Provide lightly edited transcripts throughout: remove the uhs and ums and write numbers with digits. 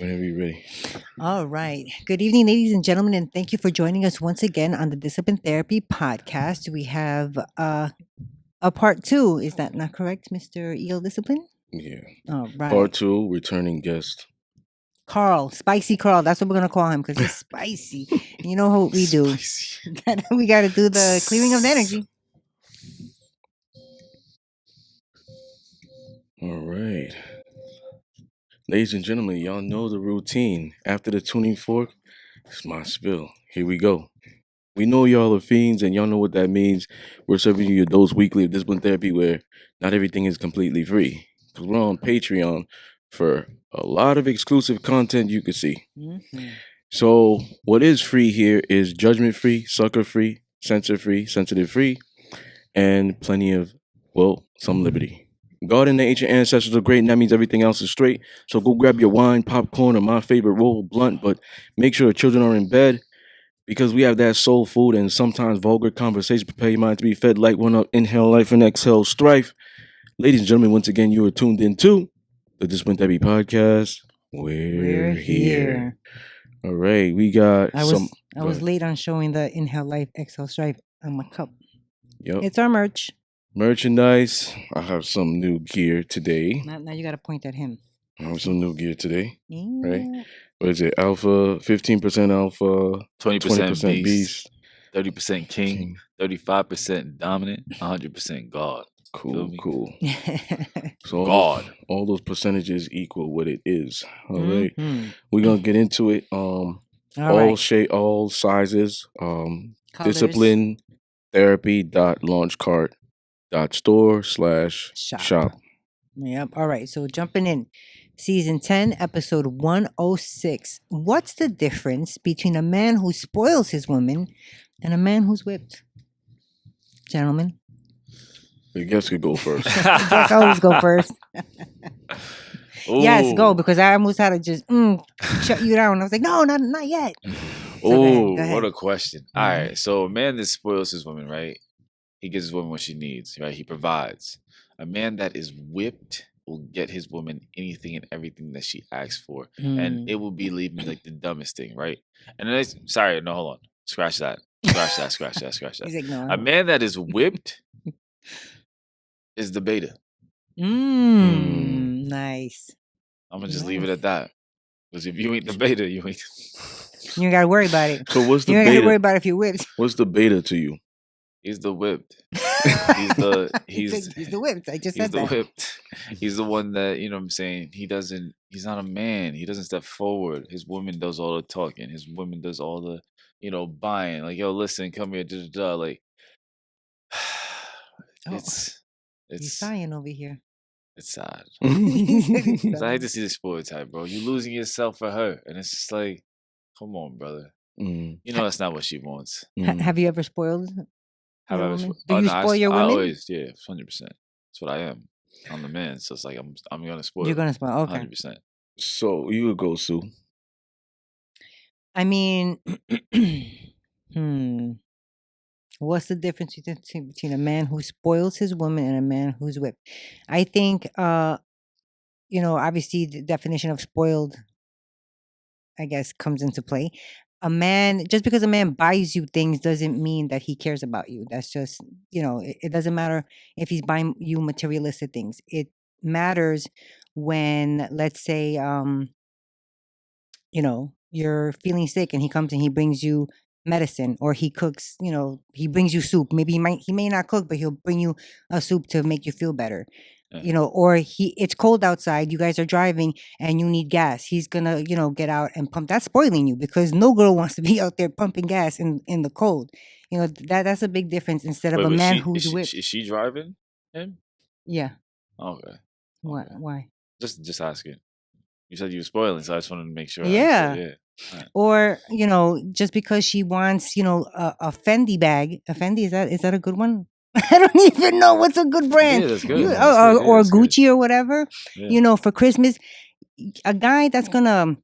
Whenever you're ready. All right. Good evening, ladies and gentlemen, and thank you for joining us once again on the Discipline Therapy podcast. We have a part two. Is that not correct, Mr. Eel Discipline? Yeah. All right. Part 2, returning guest. Carl, Spicy Carl. That's what we're going to call him because he's spicy. You know what we do. Spicy. We got to do the clearing of the energy. All right. Ladies and gentlemen, y'all know the routine. After the tuning fork, it's my spill. Here we go. We know y'all are fiends and y'all know what that means. We're serving you your dose weekly of discipline therapy where not everything is completely free. Because we're on Patreon for a lot of exclusive content you can see. Mm-hmm. So what is free here is judgment free, sucker free, censor free, sensitive free, and plenty of, some liberty. God and the ancient ancestors are great, and that means everything else is straight. So go grab your wine, popcorn, or my favorite roll blunt, but make sure the children are in bed because we have that soul food and sometimes vulgar conversation. Prepare your mind to be fed like one up, inhale life and exhale strife. Ladies and gentlemen, once again, you are tuned into the Discipline Therapy Podcast. We're here. All right, we got I was late on showing the Inhale Life, Exhale Strife on my cup. Yep. It's our merch. Merchandise. I have some new gear today. Now you got to point at him. I have some new gear today. Yeah. Right? What is it? Alpha, 15% alpha, 20% beast, 30% king, 35% dominant, 100% God. Cool. So God. all those percentages equal what it is. All right. Mm-hmm. We're gonna get into it. All sizes. Colors. Discipline therapy.launchcart.store/shop. Yep. All right. So jumping in. Season 10, episode 106. What's the difference between a man who spoils his woman and a man who's whipped? Gentlemen. The guest could go first. Guess always go first. Yes, go, because I almost had to just shut you down. I was like, no, not yet. Oh, what a question. All right. So a man that spoils his woman, right? He gives his woman what she needs, right? He provides. A man that is whipped will get his woman anything and everything that she asks for. And it will be leaving like the dumbest thing, right? And then hold on. Scratch that. Scratch that. He's ignoring. A man that is whipped is the beta. Nice. I'm going to just leave it at that. Because if you ain't the beta, you ain't. You ain't got to worry about it. So what's the you ain't beta? got to worry about if you're whipped. What's the beta to you? He's the whipped. He's the whipped. I just said that. He's the whipped. He's the one that, you know what I'm saying? He's not a man. He doesn't step forward. His woman does all the talking. His woman does all the, buying. Like, yo, listen, come here, Like, it's He's sighing over here. It's sad. He's I hate to see the spoiled type, bro. You're losing yourself for her. And it's just like, come on, brother. You know that's not what she wants. Have you ever spoiled? Do you spoil your women? I always, 100%. That's what I am. I'm the man, so it's like I'm gonna spoil. You're gonna spoil, okay. 100%. So you would go, Sue. I mean, what's the difference between a man who spoils his woman and a man who's whipped? I think, obviously the definition of spoiled, I guess, comes into play. Just because a man buys you things doesn't mean that he cares about you. That's just, it doesn't matter if he's buying you materialistic things. It matters when, let's say, you're feeling sick and he comes and he brings you medicine, or he cooks, he brings you soup. Maybe he may not cook, but he'll bring you a soup to make you feel better. Or it's cold outside, you guys are driving and you need gas. He's gonna, get out and pump. That's spoiling you, because no girl wants to be out there pumping gas in the cold. That's a big difference instead of a man who's whipped. Is she driving him? Yeah. Okay. What? Why? Just asking. You said you were spoiling, so I just wanted to make sure. Yeah. Yeah. Right. Or, just because she wants, a Fendi bag. A Fendi, is that a good one? I don't even know what's a good brand. Yeah, that's good. Or Gucci or whatever. Yeah. For Christmas, a guy that's gonna,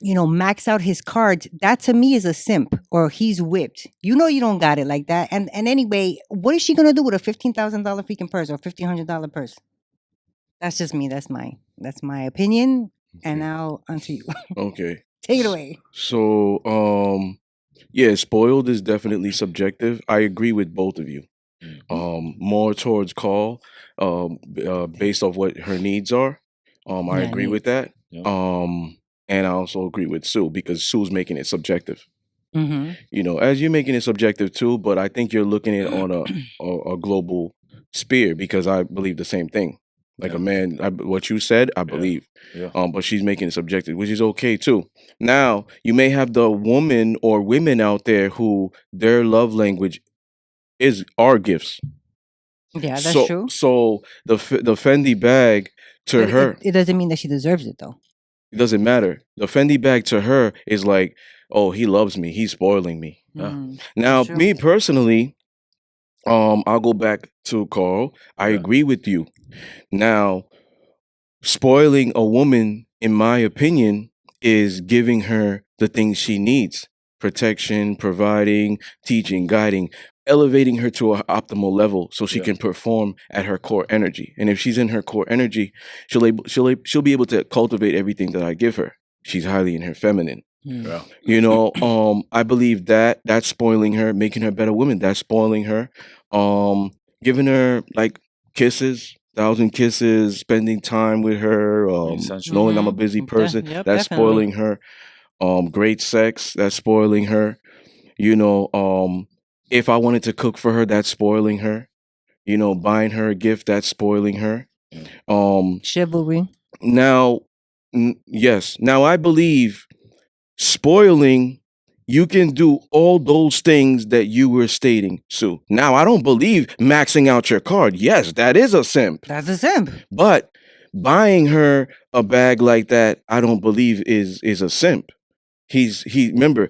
max out his cards, that to me is a simp, or he's whipped. You don't got it like that. And anyway, what is she gonna do with a $15,000 freaking purse or $1,500 purse? That's just me. That's my opinion. And now onto you. Okay. Take it away. So, yeah, spoiled is definitely subjective. I agree with both of you. More towards call, based off what her needs are. I Yeah, agree with needs. that. Yeah. And I also agree with Sue because Sue's making it subjective. Mm-hmm. You know, as you're making it subjective too, but I think you're looking at it on a global sphere because I believe the same thing. Like Yeah. a man, what you said, I believe. Yeah. But she's making it subjective, which is okay too. Now, you may have the woman or women out there who their love language are gifts. Yeah, that's true. So the Fendi bag to But her, it doesn't mean that she deserves it though. it doesn't matter. The Fendi bag to her is like, oh, he loves me. He's spoiling me. Mm, Now, that's true. me personally, I'll go back to Carl. I Yeah. agree with you. Now, spoiling a woman, in my opinion, is giving her the things she needs: protection, providing, teaching, guiding, elevating her to an optimal level so she Yeah. can perform at her core energy. And if she's in her core energy, she'll be able to cultivate everything that I give her. She's highly in her feminine. Mm. Yeah. You know, I believe that that's spoiling her, making her a better woman. That's spoiling her. Giving her like kisses, 1,000 kisses, spending time with her, Essential. knowing I'm a Mhm. busy person, Yep, that's definitely. spoiling her. Great sex, that's spoiling her. You know, if I wanted to cook for her, that's spoiling her. You know, buying her a gift, that's spoiling her. Chivalry. Now, yes. Now I believe spoiling, you can do all those things that you were stating, Sue. Now, I don't believe maxing out your card. Yes, that is a simp. That's a simp. But buying her a bag like that, I don't believe is a simp. Remember,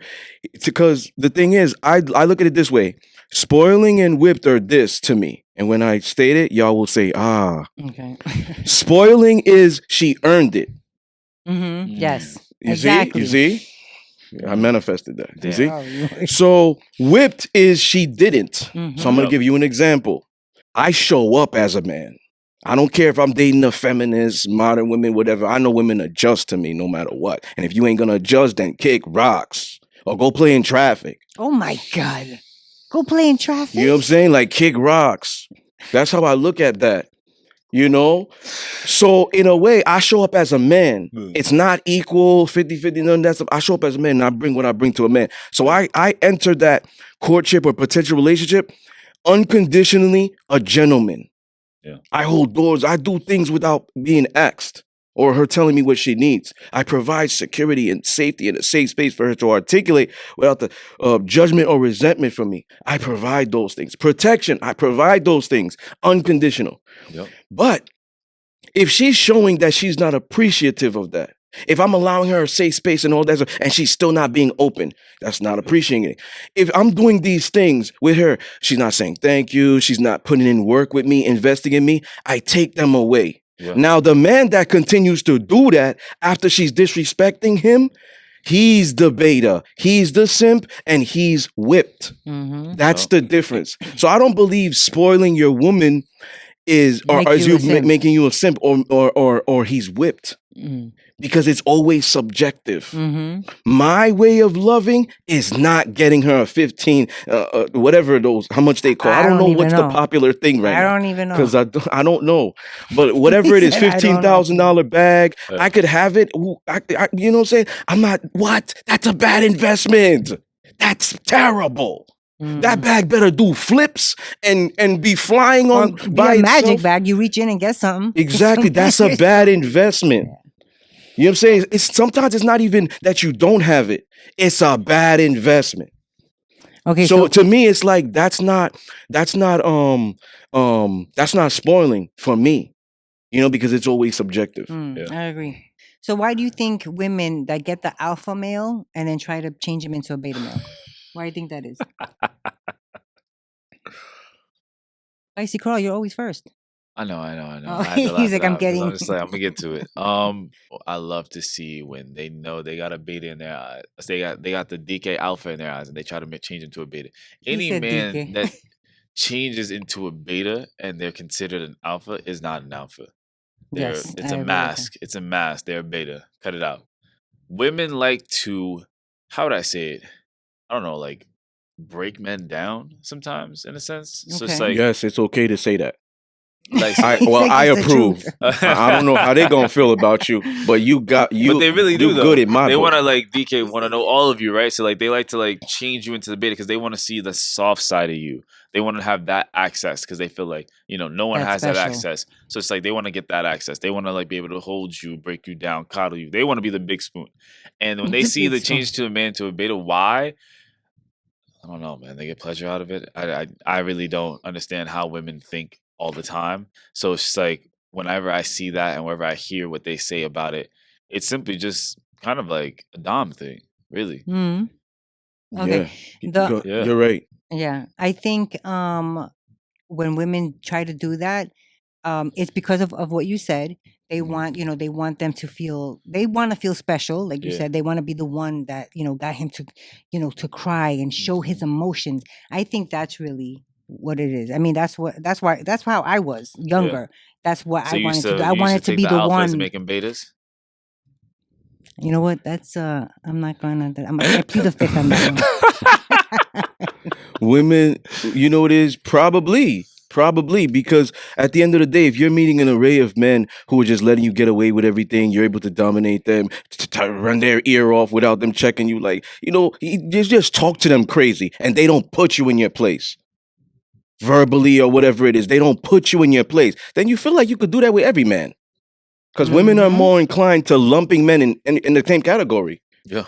because the thing is, I look at it this way: spoiling and whipped are this to me. And when I state it, y'all will say, Okay. spoiling is she earned it. Mm-hmm. Yes. You Exactly. see? I manifested that. You Damn. see? Oh, you- So whipped is she didn't. So I'm Mhm. gonna Yep. give you an example. I show up as a man. I don't care if I'm dating a feminist, modern women, whatever. I know women adjust to me no matter what. And if you ain't gonna adjust, then kick rocks or go play in traffic. Oh my God. Go play in traffic. You know what I'm saying? Like kick rocks. That's how I look at that. You know? So in a way, I show up as a man. It's not equal 50-50, none of that stuff. I show up as a man and I bring what I bring to a man. So I enter that courtship or potential relationship unconditionally a gentleman. Yeah. I hold doors. I do things without being asked or her telling me what she needs. I provide security and safety and a safe space for her to articulate without the judgment or resentment from me. I provide those things. Protection. I provide those things. Unconditional. Yep. But if she's showing that she's not appreciative of that, if I'm allowing her a safe space and all that stuff, and she's still not being open, that's not appreciating it. If I'm doing these things with her, she's not saying thank you, she's not putting in work with me, investing in me, I take them away. Yeah. Now, the man that continues to do that after she's disrespecting him, he's the beta, he's the simp, and he's whipped. Mm-hmm. That's Yep. the difference. So I don't believe spoiling your woman is Make or is you a you simp. making you a simp or he's whipped, because it's always subjective. Mm-hmm. My way of loving is not getting her a 15 whatever those, how much they call. I don't know even what's the know. popular thing right I now don't even know. because I don't know, but whatever it is, said, "I don't know." $15,000 bag, Yeah. I could have it. You know what I'm saying? I'm not, what? That's a bad investment. That's terrible. That bag better do flips and be flying Or on be by a magic itself. bag. You reach in and get something. Exactly. That's a bad investment. You know what I'm saying? It's sometimes it's not even that you don't have it. It's a bad investment. Okay, So so to me, it's like that's not spoiling for me. You know, because it's always subjective. Yeah. I agree. So why do you think women that get the alpha male and then try to change him into a beta male? Why do you think that is? I see, Carl, you're always first. I know. Oh, I had to laugh he's like, it I'm out 'cause getting. I'm just like, I'm gonna get to it. I love to see when they know they got a beta in their eyes. They got the DK alpha in their eyes, and they try to change into a beta. He Any said man DK. that changes into a beta and they're considered an alpha is not an alpha. Yes, It's I a agree with mask. It's a mask. They're beta. Cut it out. Women like to, how would I say it? I don't know, like break men down sometimes in a sense. So it's Okay. like, Yes, it's okay to say that. like, so I like, He's like, I it's the approve. truth. I don't know how they gonna feel about you, but but they really do you though. good in my They book. want to like DK want to know all of you, right? So like they like to like change you into the beta because they want to see the soft side of you. They want to have that access because they feel like no one That's has that special. access. So it's like they want to get that access. They want to like be able to hold you, break you down, coddle you. They want to be the big spoon. And when they The see big the spoon. change to a man to a beta, why? I don't know, man. They get pleasure out of it. I really don't understand how women think all the time. So it's just like whenever I see that and whenever I hear what they say about it, it's simply just kind of like a dom thing, really. Mm. Okay. Yeah, Yeah. you're right. Yeah, I think when women try to do that, it's because of what you said. They want, they want them to feel, they want to feel special, like you Yeah. said. They want to be the one that got him to, to cry and show his emotions. I think that's really what it is. I mean, that's how I was younger. That's what So I you used wanted to do. to I you used to wanted to take be the the alphas and one. make them betas. You know what? That's I'm not gonna. I plead the fifth on that one. Women, you know what it is? Probably, because at the end of the day, if you're meeting an array of men who are just letting you get away with everything, you're able to dominate them, to run their ear off without them checking you, like, you just talk to them crazy and they don't put you in your place. Verbally or whatever it is, they don't put you in your place. Then you feel like you could do that with every man. Because women are Mhm. more inclined to lumping men in the same category. Yeah.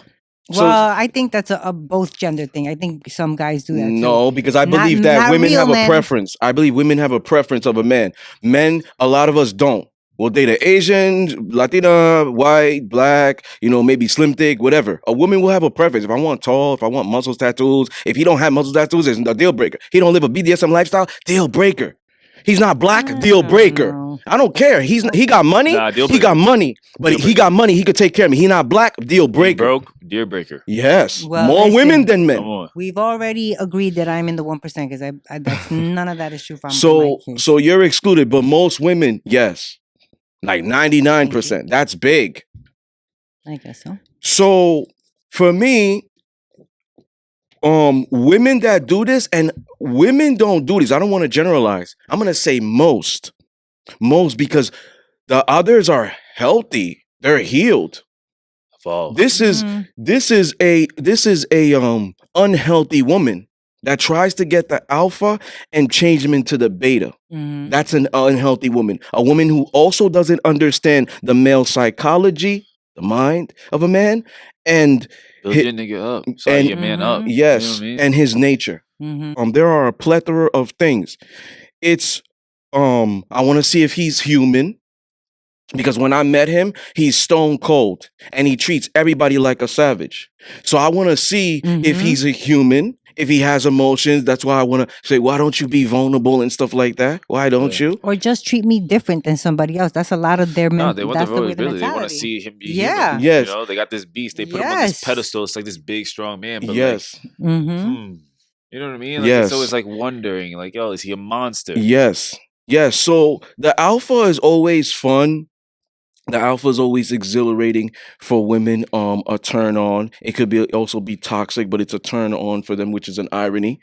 So Well, I think that's a both gender thing. I think some guys do that too. no, because I Not- believe that not women real have a men. preference. I believe women have a preference of a man. Men, a lot of us don't. We'll date an Asian, Latina, white, black, maybe slim thick, whatever. A woman will have a preference. If I want tall, if I want muscles tattoos, if he don't have muscles tattoos, it's a deal breaker. He don't live a BDSM lifestyle, deal breaker. He's not black, deal breaker. No. I don't care. He got money. Nah, deal He got breaker. money, but Deal he breaker. got money. He could take care of me. He not black, deal He breaker. broke, deal breaker. Yes, Well, more women listen, than Come men. on. We've already agreed that I'm in the 1% because I that's none of that is true. From my So case. so you're excluded, but most women, yes, like Thank 99%. That's big. I guess so. So for me, women that do this, and women don't do this. I don't want to generalize. I'm gonna say most, because the others are healthy. They're healed. Evolve. This is a unhealthy woman that tries to get the alpha and change him into the beta. Mhm. That's an unhealthy woman. A woman who also doesn't understand the male psychology, the mind of a man, and Build your nigga up. Sorry, and your man up. Mhm. yes, You know what I mean? and his nature. Mhm. There are a plethora of things. It's I want to see if he's human. Because when I met him, he's stone cold and he treats everybody like a savage. So I want to see if Mhm. he's a human, if he has emotions. That's why I want to say, why don't you be vulnerable and stuff like that? Why don't you? Or just treat me different than somebody else. That's a lot of their No, they want the that's the way the vulnerability. They want to mentality. see him be Yeah. human. Yes. They got this beast. They put him on this Yes. pedestal. It's like this big, strong man. But Yes. Mhm. you know what I mean? Like Yes. it's always like wondering, like, yo, is he a monster? Yes. Yes. So the alpha is always fun. The alpha is always exhilarating for women. A turn on. It could also be toxic, but it's a turn on for them, which is an irony.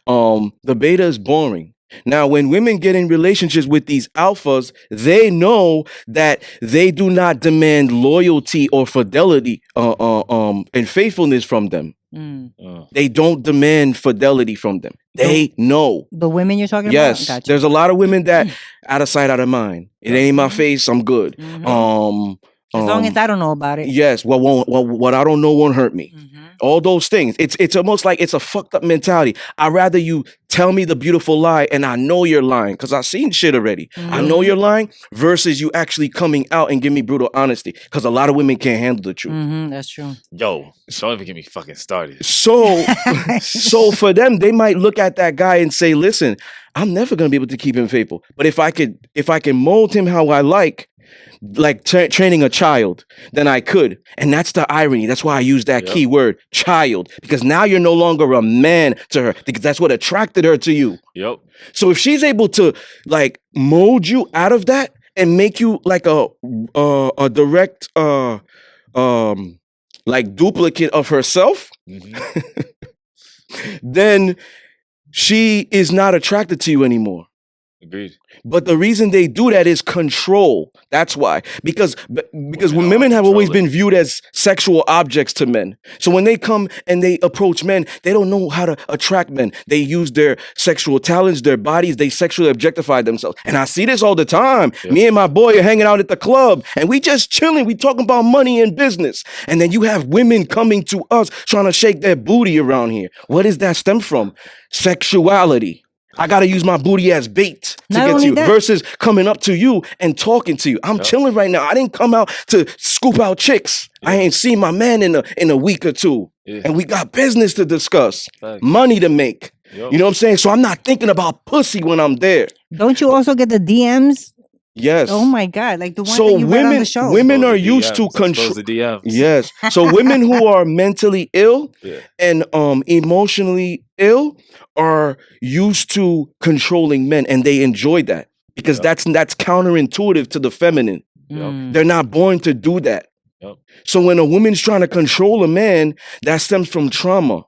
The beta is boring. Now, when women get in relationships with these alphas, they know that they do not demand loyalty or fidelity, and faithfulness from them. Mm. They don't demand fidelity from them. They know. The women you're talking Yes, about? Gotcha. there's a lot of women that out of sight, out of mind. It ain't in my Mhm. face. I'm good. Mhm. As long as I don't know about it. Yes, what I don't know won't hurt me. Mhm. All those things. It's almost like it's a fucked up mentality. I'd rather you tell me the beautiful lie and I know you're lying because I've seen shit already. I know Mhm. you're lying versus you actually coming out and give me brutal honesty because a lot of women can't handle the truth. Mhm. That's true. Yo, don't even get me fucking started. So for them, they might look at that guy and say, listen, I'm never gonna be able to keep him faithful. But if I can mold him how I like training a child, then I could. And that's the irony. That's why I use that Yep. key word, child, because now you're no longer a man to her, because that's what attracted her to you. Yep. So if she's able to like mold you out of that and make you like a direct like duplicate of herself, then she is not attracted to you anymore. Agreed. But the reason they do that is control. That's why. Because when women have always been viewed as sexual objects to men. So when they come and they approach men, they don't know how to attract men. They use their sexual talents, their bodies, they sexually objectify themselves. And I see this all the time. Yep. Me and my boy are hanging out at the club and we just chilling. We talking about money and business. And then you have women coming to us trying to shake their booty around here. What does that stem from? Sexuality. I got to use my booty as bait to get to you versus coming up to you and talking to you. I'm chilling right now. I didn't come out to scoop out chicks. I ain't seen my man in a week or two. And we got business to discuss, money to make. You know what I'm saying? So I'm not thinking about pussy when I'm there. Don't you also get the DMs? Yes. Oh my God! Like the ones that you read on the show. Women are used to control the DMs. Yes. So women who are mentally ill and emotionally ill are used to controlling men, and they enjoy that because that's counterintuitive to the feminine. They're not born to do that. So when a woman's trying to control a man, that stems from trauma.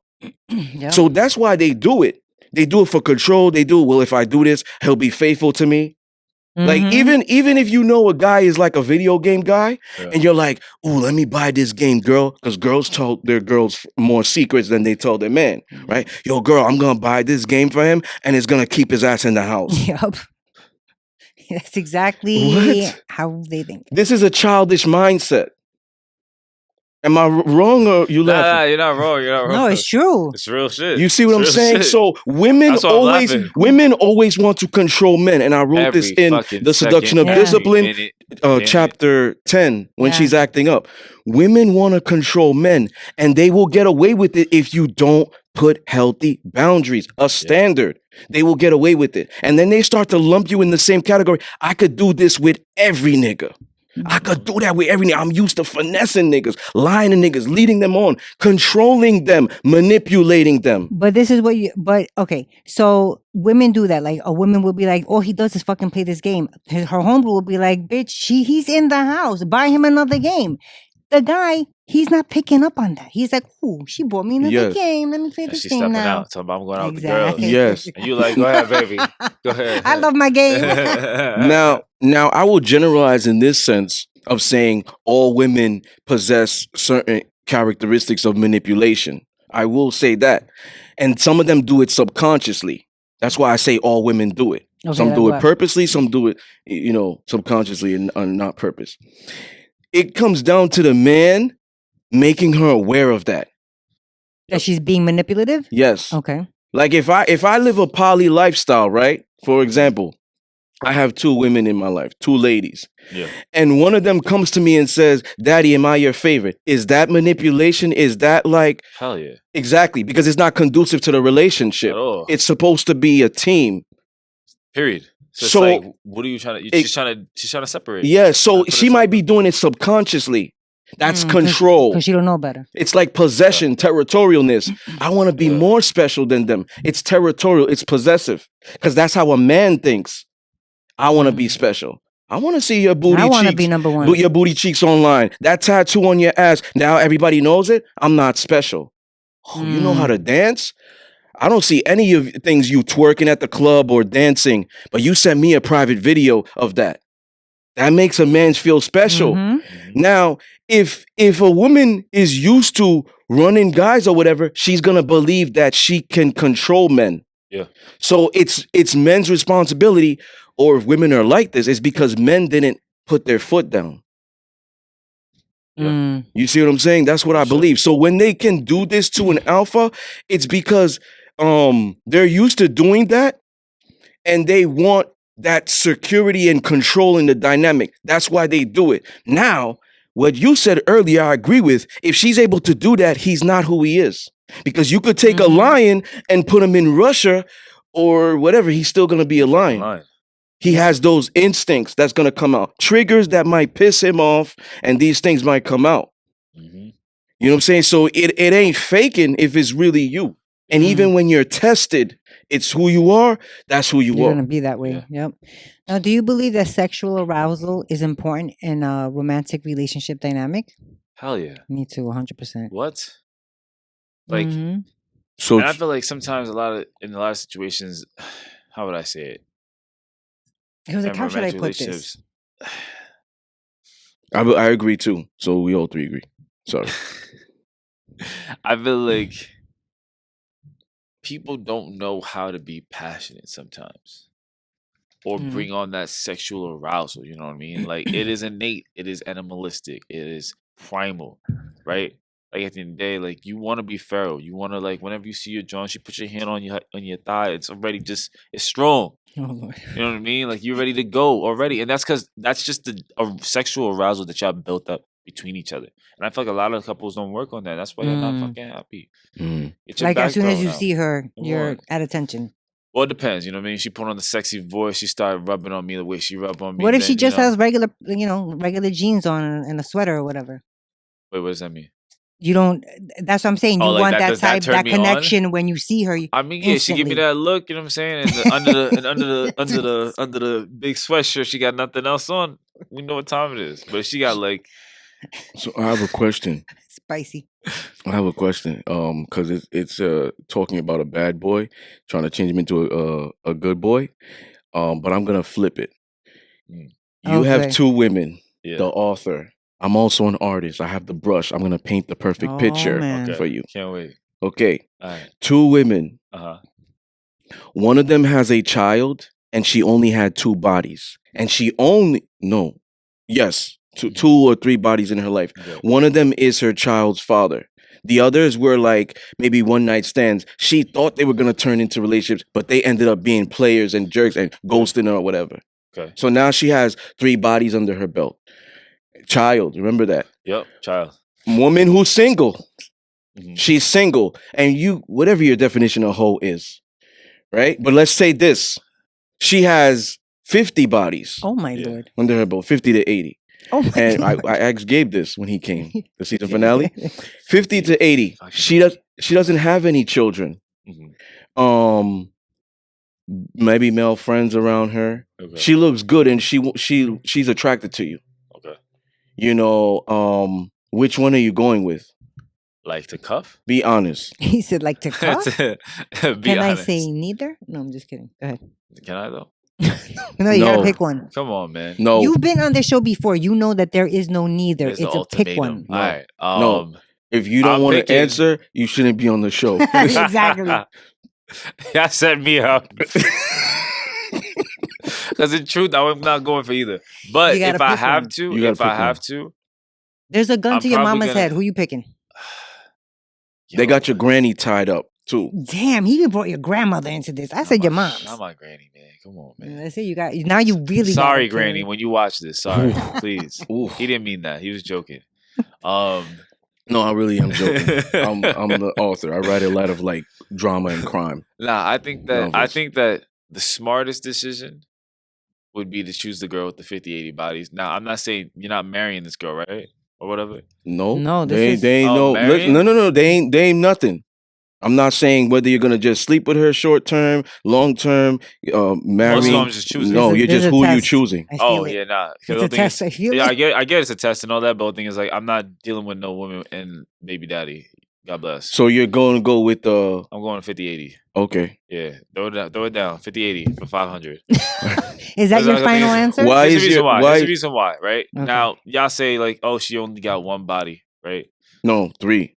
So that's why they do it. They do it for control. They do it, well, if I do this, he'll be faithful to me. Like even if you know a guy is like a video game guy and you're like, oh, let me buy this game, girl, because girls told their girls more secrets than they told their man, right? Yo, girl, I'm gonna buy this game for him and it's gonna keep his ass in the house. Yep. That's exactly how they think. This is a childish mindset. Am I wrong or you laughing? Nah, you're not wrong. You're not wrong. No, it's true. It's real shit. You see what I'm saying? Shit. So women always want to control men. And I wrote this in The Seduction of Discipline, chapter 10, when she's acting up. Women want to control men, and they will get away with it if you don't put healthy boundaries, a standard. They will get away with it. And then they start to lump you in the same category. I could do this with every nigga. I could do that with every nigga. I'm used to finessing niggas, lying to niggas, leading them on, controlling them, manipulating them. But this is okay. So women do that. Like a woman will be like, all he does is fucking play this game. Her homegirl will be like, bitch, he's in the house. Buy him another game. The guy, he's not picking up on that. He's like, ooh, she bought me another game. Let me play this game now. She's stepping out. Talking about I'm going out with the girls. Yes. And you like, go ahead, baby. Go ahead. I love my game. Now, I will generalize in this sense of saying all women possess certain characteristics of manipulation. I will say that. And some of them do it subconsciously. That's why I say all women do it. Okay, some do it purposely, some do it, subconsciously and not purpose. It comes down to the man making her aware of that. That she's being manipulative? Yes. Okay. Like if I live a poly lifestyle, right? For example, I have 2 women in my life, 2 ladies. Yeah. And one of them comes to me and says, Daddy, am I your favorite? Is that manipulation? Is that like... Hell yeah. Exactly, because it's not conducive to the relationship. At all. It's supposed to be a team. Period. So it's like, what are you trying to... She's trying to separate. Yeah, so she might be doing it subconsciously. That's control. Because she don't know better. It's like possession, territorialness. I want to be more special than them. It's territorial. It's possessive. Because that's how a man thinks. I want to be special. I want to see your booty cheeks. I want to be number one. Your booty cheeks online. That tattoo on your ass. Now everybody knows it. I'm not special. Oh, you know how to dance? I don't see any of things you twerking at the club or dancing, but you sent me a private video of that. That makes a man feel special. Now, if a woman is used to running guys or whatever, she's gonna believe that she can control men. Yeah. So it's men's responsibility, or if women are like this, it's because men didn't put their foot down. Yeah. You see what I'm saying? That's what I believe. So when they can do this to an alpha, it's because they're used to doing that, and they want that security and control in the dynamic. That's why they do it. Now, what you said earlier, I agree with. If she's able to do that, he's not who he is. Because you could take a lion and put him in Russia or whatever, he's still going to be a lion. He has those instincts that's going to come out. Triggers that might piss him off, and these things might come out. You know what I'm saying? So it ain't faking if it's really you. And even when you're tested, it's who you are. That's who you are. You're going to be that way. Yep. Now, do you believe that sexual arousal is important in a romantic relationship dynamic? Hell yeah. Me too, 100%. What? Like, So and I feel like sometimes in a lot of situations, how would I say it? He was like, In how should I romantic put this? relationships, I agree too. So we all three agree. Sorry. I feel like people don't know how to be passionate sometimes or bring on that sexual arousal. You know what I mean? Like, it is innate, it is animalistic, it is primal, right? Like, at the end of the day, like, you want to be feral. You want to, like, whenever you see your Jones, you put your hand on your thigh. It's already just, it's strong. Oh, Lord. You know what I mean? Like, you're ready to go already. And that's because that's just the sexual arousal that y'all built up between each other. And I feel like a lot of couples don't work on that. That's why you're not fucking happy. Get your Like, as back soon as thrown you out. see her, Come you're on. at attention. Well, it depends. You know what I mean? She put on the sexy voice. She started rubbing on me the way she rubbed on me. What if then, she just you know, has regular jeans on and a sweater or whatever? Wait, what does that mean? You don't. That's what I'm saying. You Oh, like want that- that does that type, turn that me on? connection when you see her. I mean, yeah, she give me instantly. that look. You know what I'm saying? And under the big sweatshirt, she got nothing else on. We know what time it is. But she got like. So I have a question. Spicy. I have a question. Because it's talking about a bad boy trying to change him into a good boy. But I'm gonna flip it. You have Okay. two women. Yeah. The author. I'm also an artist. I have the brush. I'm gonna paint the perfect picture man. for you. Can't wait. Okay. All right. Two women. Uh-huh. One of them has a child, and she only had two bodies. And she only two or three bodies in her life. Okay. One of them is her child's father. The others were like maybe one night stands. She thought they were gonna turn into relationships, but they ended up being players and jerks and ghosting her or whatever. Okay. So now she has three bodies under her belt. Child, remember that. Yep. Child. Woman who's single. Mhm. She's single. And you, whatever your definition of hoe is, right? But let's say this. She has 50 bodies Oh my Yeah. Lord. under her belt, 50 to 80. Oh my And I Lord. asked Gabe this when he came, the season finale. 50 to 80. She doesn't have any children. Mhm. Maybe male friends around her. Okay. She looks good and she's attracted to you. Okay. You know, which one are you going with? Like to cuff? Be honest. He said, like, to cuff? Be Can I honest. say neither? No, I'm just kidding. Go ahead. Can I though? No, you gotta No. pick one. Come on, man. No. You've been on this show before. You know that there is no neither. There's the It's a pick ultimatum. one. No. All right. No. If you don't I'm want to picking- answer, you shouldn't be on the show. Exactly. Y'all set me up. Because in truth, I'm not going for either. But You gotta if I pick have one. to, You gotta if I pick have one. to, There's a gun I'm to your probably mama's gonna- head. Who you picking? They got your granny tied up too. Damn, he even brought your grandmother into this. I said your mom's. Not my granny, man. Come on, man. Let's say you got now. You really Sorry, got Granny, when you watch this. Sorry, please. Oof. He didn't mean that. He was joking. No, I really am joking. I'm the author. I write a lot of like drama and crime. Nah, I think that Novels. the smartest decision would be to choose the girl with the 50, 80 bodies. Now, I'm not saying you're not marrying this girl, right? Or whatever. No, No, they this ain't Oh, no, marrying? no. They ain't nothing. I'm not saying whether you're gonna just sleep with her short term, long term, marry. Most of them just choosing. No, There's a- you're there's just a who you test. choosing. I feel Oh it. yeah, nah. 'Cause It's the a thing test. is- I feel yeah, it. I get it's a test and all that, but the thing is like I'm not dealing with no woman and baby daddy. God bless. So you're going to go with I'm going 50, 80. okay. Yeah, throw it down. 50, 80 for 500. Is that your final answer? Why There's a is reason your- why. why- There's a reason why, right? Okay. Now, y'all say like, oh, she only got one body, right? No, 3.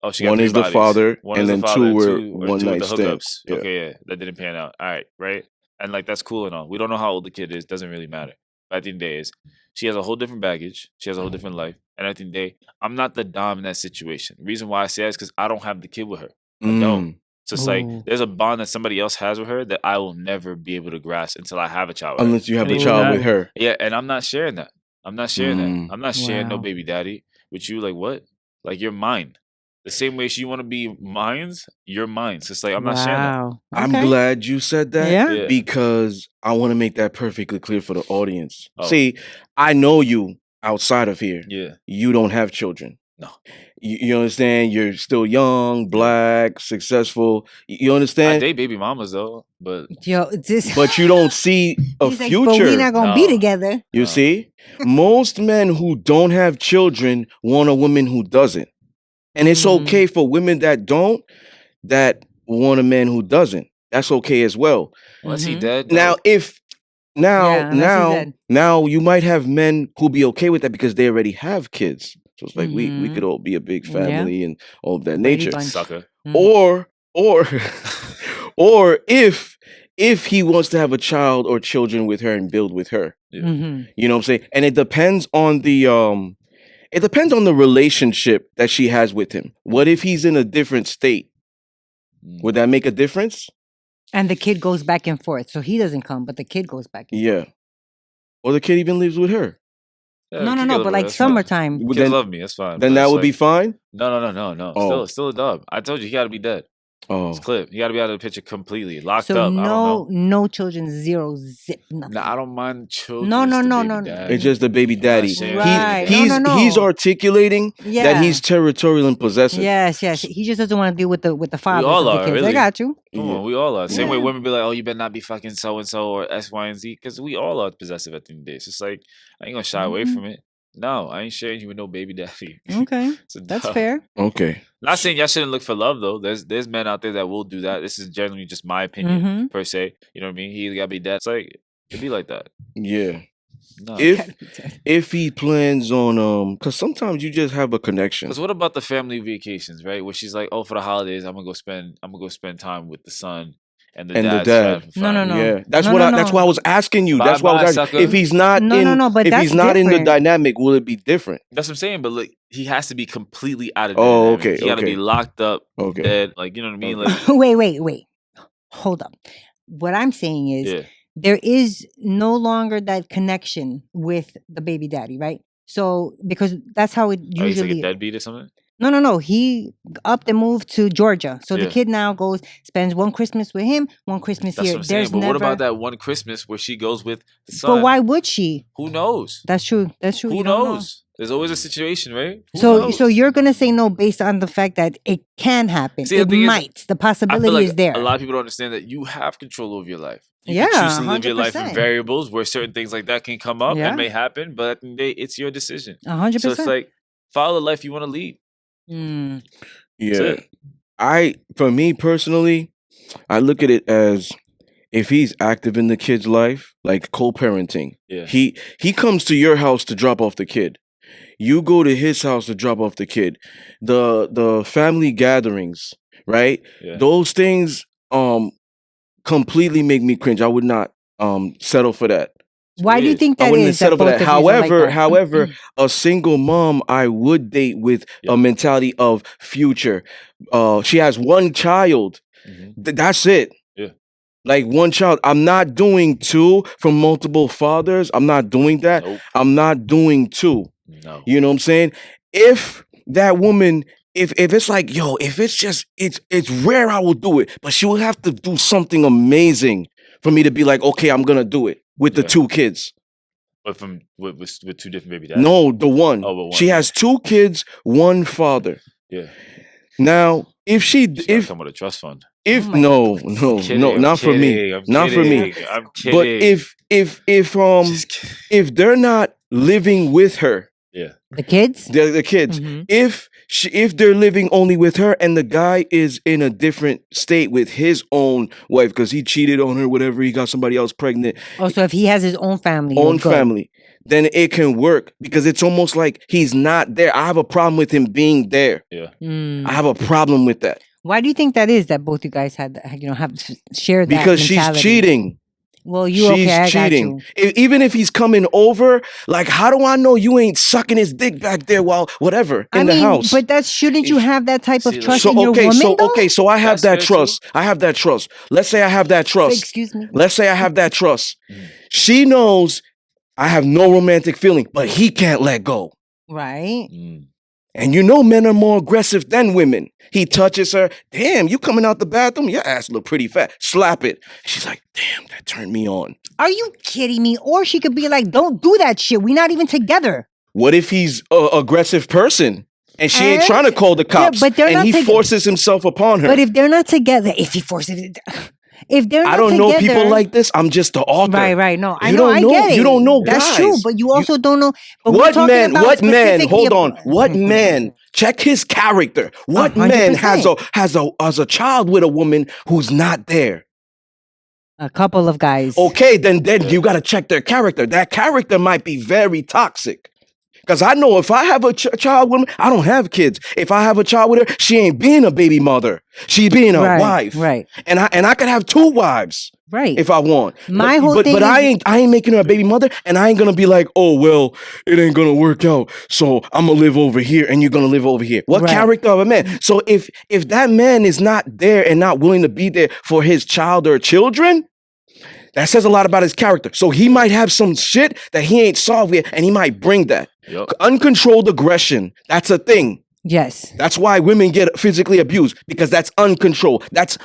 Oh, she got One 3 is the bodies. father, One and is the then father, 2 and were two one with night the stands. hookups. Yeah. Okay, yeah, that didn't pan out. All right, right? And like that's cool and all. We don't know how old the kid is. Doesn't really matter. But at the end of the day, is she has a whole different baggage. She has a whole different life. And at the end of the day, I'm not the dom in that situation. The reason why I say that is because I don't have the kid with her. I don't. So it's like Ooh. there's a bond that somebody else has with her that I will never be able to grasp until I have a child with her. Unless you have And a even child that- with her. Yeah, and I'm not sharing that. I'm not sharing that. I'm not sharing no Wow. baby daddy with you. Like what? Like you're mine. The same way you want to be mine's, you're mine. So it's like I'm not sharing that. Wow. I'm Okay. glad you said that Yeah. Yeah. because I want to make that perfectly clear for the audience. Oh. See, I know you outside of here. Yeah. You don't have children. No. You understand? You're still young, black, successful. You I understand? date baby mamas though, but Yo, this. But you don't see a He's like, but we future. not gonna be No. together. You see? Most men who don't have children want a woman who doesn't. And it's okay for women that don't, that want a man who doesn't. That's okay as well. unless he Mhm. dead. Now, no. if Yeah, unless he's now you might have men who be okay with that because they already have kids. So it's like we Mhm. could all be a big Yeah. family and all of that Brady nature. Bunch. Sucker. Mhm. Or if he wants to have a child or children with her and build with her. Yeah. Mhm. You know what I'm saying? And it depends on the relationship that she has with him. What if he's in a different state? Would that make a difference? And the kid goes back and forth, so he doesn't come, but the kid goes back. Yeah. Or the kid even lives with her. Yeah, No, kick it but over, like that's fine. summertime. Well, Kids then- love me. That's fine. Then but that it's would be like- fine. No. Oh. Still a dub. I told you, he got to be dead. Oh. It's clip. He got to be out of the picture completely, locked So up. I don't know. no children, zero, zip, nothing. Nah, I don't mind children. No, it's no, the no, baby no. daddy. It's just the baby daddy. saying Right. anything. He's No. articulating Yeah. that he's territorial and possessive. Yes. He just doesn't want to deal with the fathers all of the are, kids. I really. got you. Come Yeah. on, we all are. Same way Yeah. women be like, oh, you better not be fucking so and so or X, Y, and Z, because we all are possessive at the end of the day. It's just like I ain't gonna shy away Mhm. from it. No, I ain't sharing you with no baby daddy. Okay, It's a that's dub. fair. Okay. Not saying y'all shouldn't look for love though. There's men out there that will do that. This is generally just my opinion Mhm. per se. You know what I mean? He either gotta be dead. It's like it be like that. Yeah. No. If he plans on because sometimes you just have a connection. Because what about the family vacations, right? Where she's like, oh, for the holidays, I'm gonna go spend time with the son and the And the dad's dad. having fun. No. Yeah. That's No, what no, that's no. why I was asking you. That's why I was Bye-bye, asking. sucker. If he's not No, but if that's he's not in the different. dynamic, will it be different? That's what I'm saying. But like, he has to be completely out of the Oh, dynamic. okay, He got to okay. be locked up, Okay. dead. Like, you know what I mean? Okay. Like, Wait. Hold up. What I'm saying is yeah. there is no longer that connection with the baby daddy, right? So because that's how it Oh, he's like usually. a deadbeat or something? No. He upped and moved to Georgia, so the Yeah. kid now spends one Christmas with him, one Christmas That's here. what I'm saying. There's But never. what about that one Christmas where she goes with the son? But why would she? Who knows? That's true. Who You don't know. knows? There's always a situation, right? Who So knows? you're gonna say no based on the fact that it can happen. See, the It thing is, might. The I possibility feel like is there. a lot of people don't understand that you have control over your life. You Yeah, can choose to live your life in 100%. variables where certain things like that can come up Yeah. and may happen, but at the end of the day, it's your decision. 100%. So it's like, follow the life you want to lead. Mm. Yeah. it. For me personally, I look at it as if he's active in the kid's life, like co-parenting. Yeah. He comes to your house to drop off the kid. You go to his house to drop off the kid. The family gatherings, right? Yeah. Those things completely make me cringe. I would not settle for that. Why do you weird. think I that wouldn't is? settle for both that. of yous are like that? However, a single mom I would date with Yeah. a mentality of future. She has one child. Mhm. That's it. Yeah. Like one child. I'm not doing two from multiple fathers. I'm not doing that. Nope. I'm not doing two. No. You know what I'm saying? If that woman, if it's like, yo, if it's just it's rare, I will do it. But she will have to do something amazing for me to be like, okay, I'm gonna do it with the Yeah. two kids. But with two different baby dads. No, the one. Oh, but one. She has two kids, one father. Yeah. Now, if She gotta come with a trust fund. if Oh my no, God. no, Kidding, no, I'm not for me. kidding, I'm Not for me. kidding, I'm kidding. But if Just kidding. if they're not living with her, Yeah. The kids? the kids, Mhm. if they're living only with her and the guy is in a different state with his own wife because he cheated on her, whatever, he got somebody else pregnant, Oh, so if he has his own family, you're own good. family, then it can work because it's almost like he's not there. I have a problem with him being there. Yeah. Mm. I have a problem with that Why do you think that is? That both you guys have shared that because she's mentality? cheating. Well, you She's okay? I cheating. got you. Even if he's coming over, like, how do I know you ain't sucking his dick back there while whatever in the house? But shouldn't you have that type of See, trust so in your woman? though? so I have That's that fair, trust. I have that trust. Let's say I have that Say, trust. excuse me. Let's say I have that trust. Mhm. She knows I have no romantic feeling, but he can't let go. Right? Mm. And you know men are more aggressive than women. He touches her. Damn, you coming out the bathroom? Your ass look pretty fat. Slap it. She's like, damn, that turned me on. Are you kidding me? Or she could be like, "Don't do that shit. We're not even together." What if he's an aggressive person and she ain't trying to call the cops. but they're and not he together. forces himself upon her. But if they're not together, if they're not I don't know together, people like this. I'm just the author. Right. No, I You know. don't I know. get it. You don't know That's guys. true. But you also don't know. But we're What talking man? about What man? specifically Hold on. What man? Check his character. What man 100%. has a child with a woman who's not there? A couple of guys. Okay, then you got to check their character. That character might be very toxic. Because I know if I have a child with me, I don't have kids. If I have a child with her, she ain't being a baby mother. She's being a wife. Right. And I could have 2 wives. Right. If I want. My whole thing but is, I ain't making her a baby mother, and I ain't gonna be like, oh well, it ain't gonna work out. So I'm gonna live over here and you're gonna live over here. What character of a man? So if that man is not there and not willing to be there for his child or children, that says a lot about his character. So he might have some shit that he ain't solved yet, and he might bring that. Yep. Uncontrolled aggression. That's a thing. yes. That's why women get physically abused, because that's uncontrolled. That's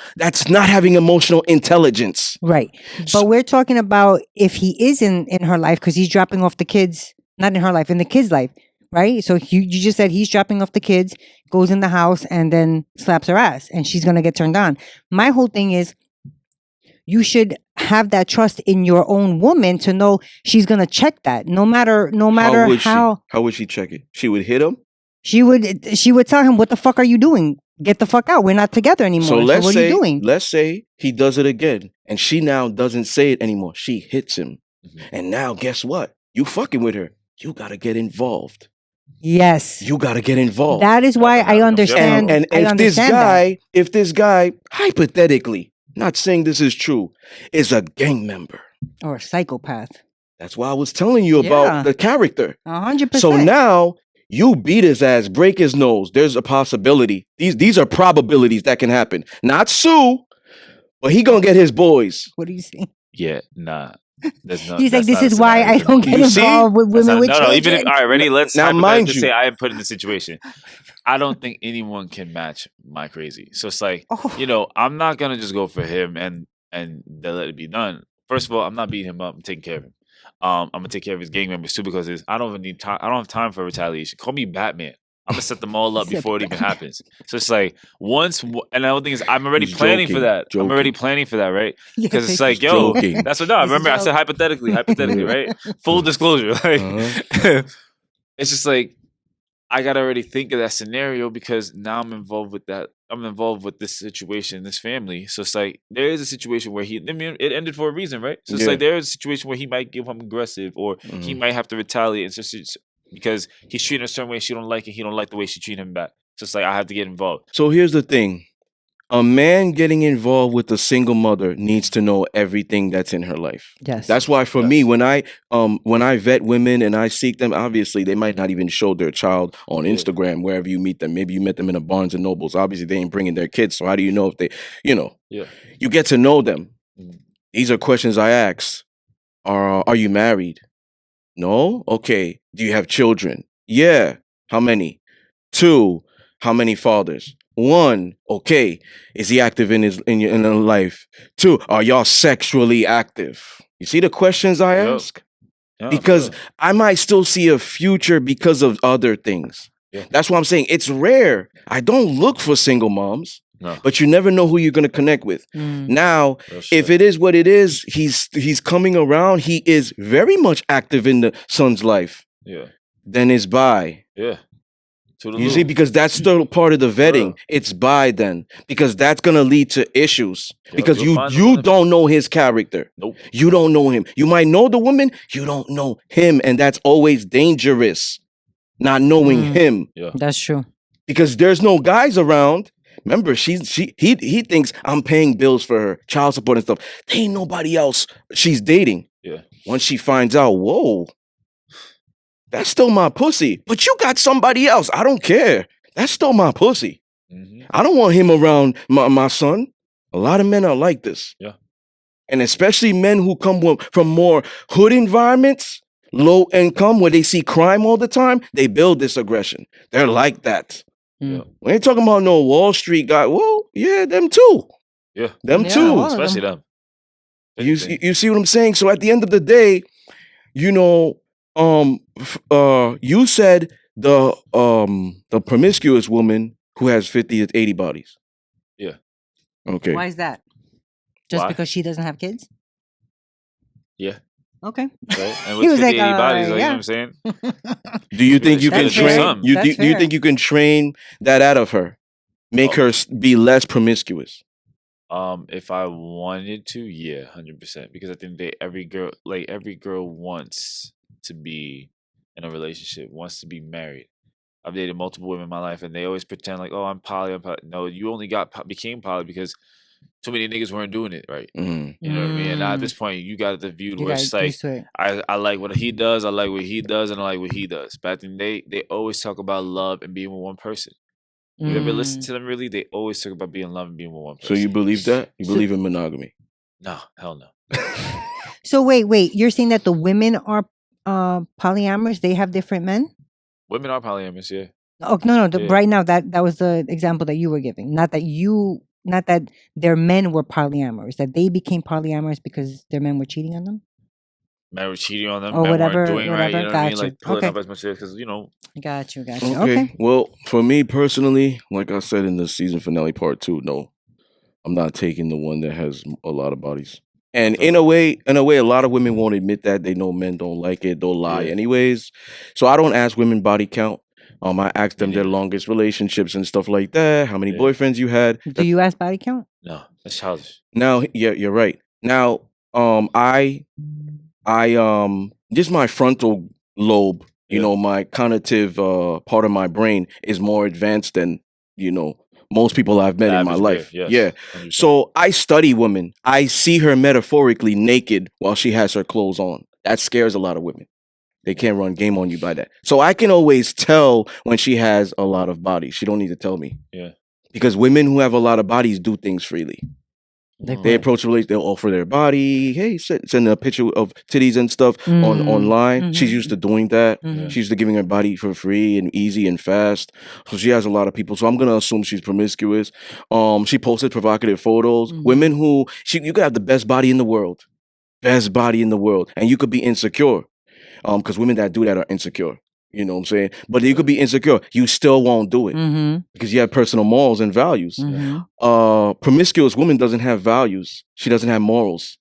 not having emotional intelligence. Right. But we're talking about if he is in her life because he's dropping off the kids, not in her life, in the kid's life, right? So you just said he's dropping off the kids, goes in the house, and then slaps her ass, and she's going to get turned on. My whole thing is you should have that trust in your own woman to know she's going to check that no matter how. How would she check it? She would hit him? She would tell him, what the fuck are you doing? Get the fuck out. We're not together anymore. So what are you doing? Let's say he does it again, and she now doesn't say it anymore. She hits him. And now guess what? You fucking with her. You got to get involved. Yes. You got to get involved. That is why I understand. And I understand if this guy, hypothetically, not saying this is true, is a gang member. or a psychopath. That's why I was telling you about Yeah. the character. 100%. So now you beat his ass, break his nose. There's a possibility. These are probabilities that can happen. Not sue, but he gonna get his boys. What do you say? Yeah, nah. There's no, He's like, that's this not a is why I scenario. don't get You see? involved with That's women not- with no, children. even if, all right, ready? Let's Now, mind hypothetically you- say I am put in the situation. I don't think anyone can match my crazy. So it's like, Oh. I'm not gonna just go for him and then let it be done. First of all, I'm not beating him up. I'm taking care of him. I'm gonna take care of his gang members too, because I don't even need time. I don't have time for retaliation. Call me Batman. I'm gonna set them all up He said before it even happens. So it's like and the other thing is, I'm already He's planning for joking, that. joking. I'm already planning for that, right? Yeah, Because it's he's like, yo, joking. that's what. No, I He's remember I said joking. hypothetically, right? Full disclosure, like, it's just like I gotta already think of that scenario because now I'm involved with that. I'm involved with this situation, this family. So it's like there is a situation where it ended for a reason, right? So it's Yeah. like there is a situation where he might give him aggressive, or he might have to retaliate. It's just because he's treating her a certain way, she don't like it. He don't like the way she treat him back. So it's like I have to get involved. So here's the thing. A man getting involved with a single mother needs to know everything that's in her life. Yes. That's why for me, when I vet women and I seek them, obviously they might not even show their child on Instagram, wherever you meet them. Maybe you met them in a Barnes and Nobles. Obviously they ain't bringing their kids. So how do you know if they, you get to know them. These are questions I ask. Are you married? No? Okay. Do you have children? Yeah. How many? 2. How many fathers? 1. Okay. Is he active in his life? 2. Are y'all sexually active? You see the questions I Yep. ask? Yeah, Because yeah. I might still see a future because of other things. Yeah. That's what I'm saying. It's rare. I don't look for single moms, No. but you never know who you're gonna connect with. Now, Real if shit. it is what it is, he's coming around. He is very much active in the son's life. Yeah. Then it's bye. Yeah. You see, because that's still part of the vetting. It's bye then, because that's gonna lead to issues. Because you'll find the you one that- don't know his character. Nope. You don't know him. You might know the woman, you don't know him, and that's always dangerous. Not knowing him, Yeah. That's true. because there's no guys around. Remember, he thinks I'm paying bills for her, child support and stuff. There ain't nobody else she's dating. Yeah. Once she finds out, whoa, that's still my pussy. But you got somebody else. I don't care. That's still my pussy. Mm-hmm. I don't want him around my son. A lot of men are like this. Yeah. And especially men who come from more hood environments, low income, where they see crime all the time, they build this aggression. They're like that. Yeah. We ain't talking about no Wall Street guy. Well, yeah, them too. Yeah. Them Yeah, too. all of Especially them. You see what I'm saying? So at the end of the day, you said the promiscuous woman who has 50 to 80 bodies. Yeah. Okay. Why is that? Just Why? because she doesn't have kids? Yeah. Okay. Right. And He with was 50, like, 80 bodies, like, you know what yeah. I'm saying? Do you think you can That's fair. train? Do That's you fair. think you can train that out of her? Make her be less promiscuous. If I wanted to, yeah, 100%. Because I think every girl wants to be in a relationship, wants to be married. I've dated multiple women in my life, and they always pretend like, "Oh, I'm poly." No, you only became poly because too many niggas weren't doing it right. Mm. You know what I mean? And now at this point, you got the view where it's like, I like what he does, I like what he does, and I like what he does. But I think they always talk about love and being with one person. You ever listen to them really? They always talk about being in love and being with one person. So you believe that? You believe in monogamy? No, hell no. So wait. You're saying that the women are polyamorous? They have different men? Women are polyamorous, yeah. Oh no. Yeah. Right now, that was the example that you were giving. Not that their men were polyamorous. That they became polyamorous because their men were cheating on them. Men were cheating on them. Or men whatever, weren't doing right. You know what I mean? Got you. Like pulling Okay. up as much because Got you. Okay. Well, for me personally, like I said in the season finale part 2, no, I'm not taking the one that has a lot of bodies. And in a way, a lot of women won't admit that. They know men don't like it. They'll lie anyways. So I don't ask women body count. I ask them their longest relationships and stuff like that. How many boyfriends you had? Do you ask body count? No, that's childish. Now, yeah, you're right. Now, I just my frontal lobe, you know, my cognitive part of my brain is more advanced than, you know, most people I've met in my life. Yes, yeah. 100%. So I study women. I see her metaphorically naked while she has her clothes on. That scares a lot of women. They can't run game on you by that. So I can always tell when she has a lot of body. She don't need to tell me. Yeah. Because women who have a lot of bodies do things freely. They approach a relationship, they'll offer their body. Hey, send a picture of titties and stuff online. She's used to doing that. She's used to giving her body for free and easy and fast. So she has a lot of people. So I'm gonna assume she's promiscuous. She posted provocative photos. Women who you could have the best body in the world, and you could be insecure. Because women that do that are insecure. You know what I'm saying? But you could be insecure. You still won't do it because you have personal morals and values. Promiscuous woman doesn't have values. She doesn't have morals.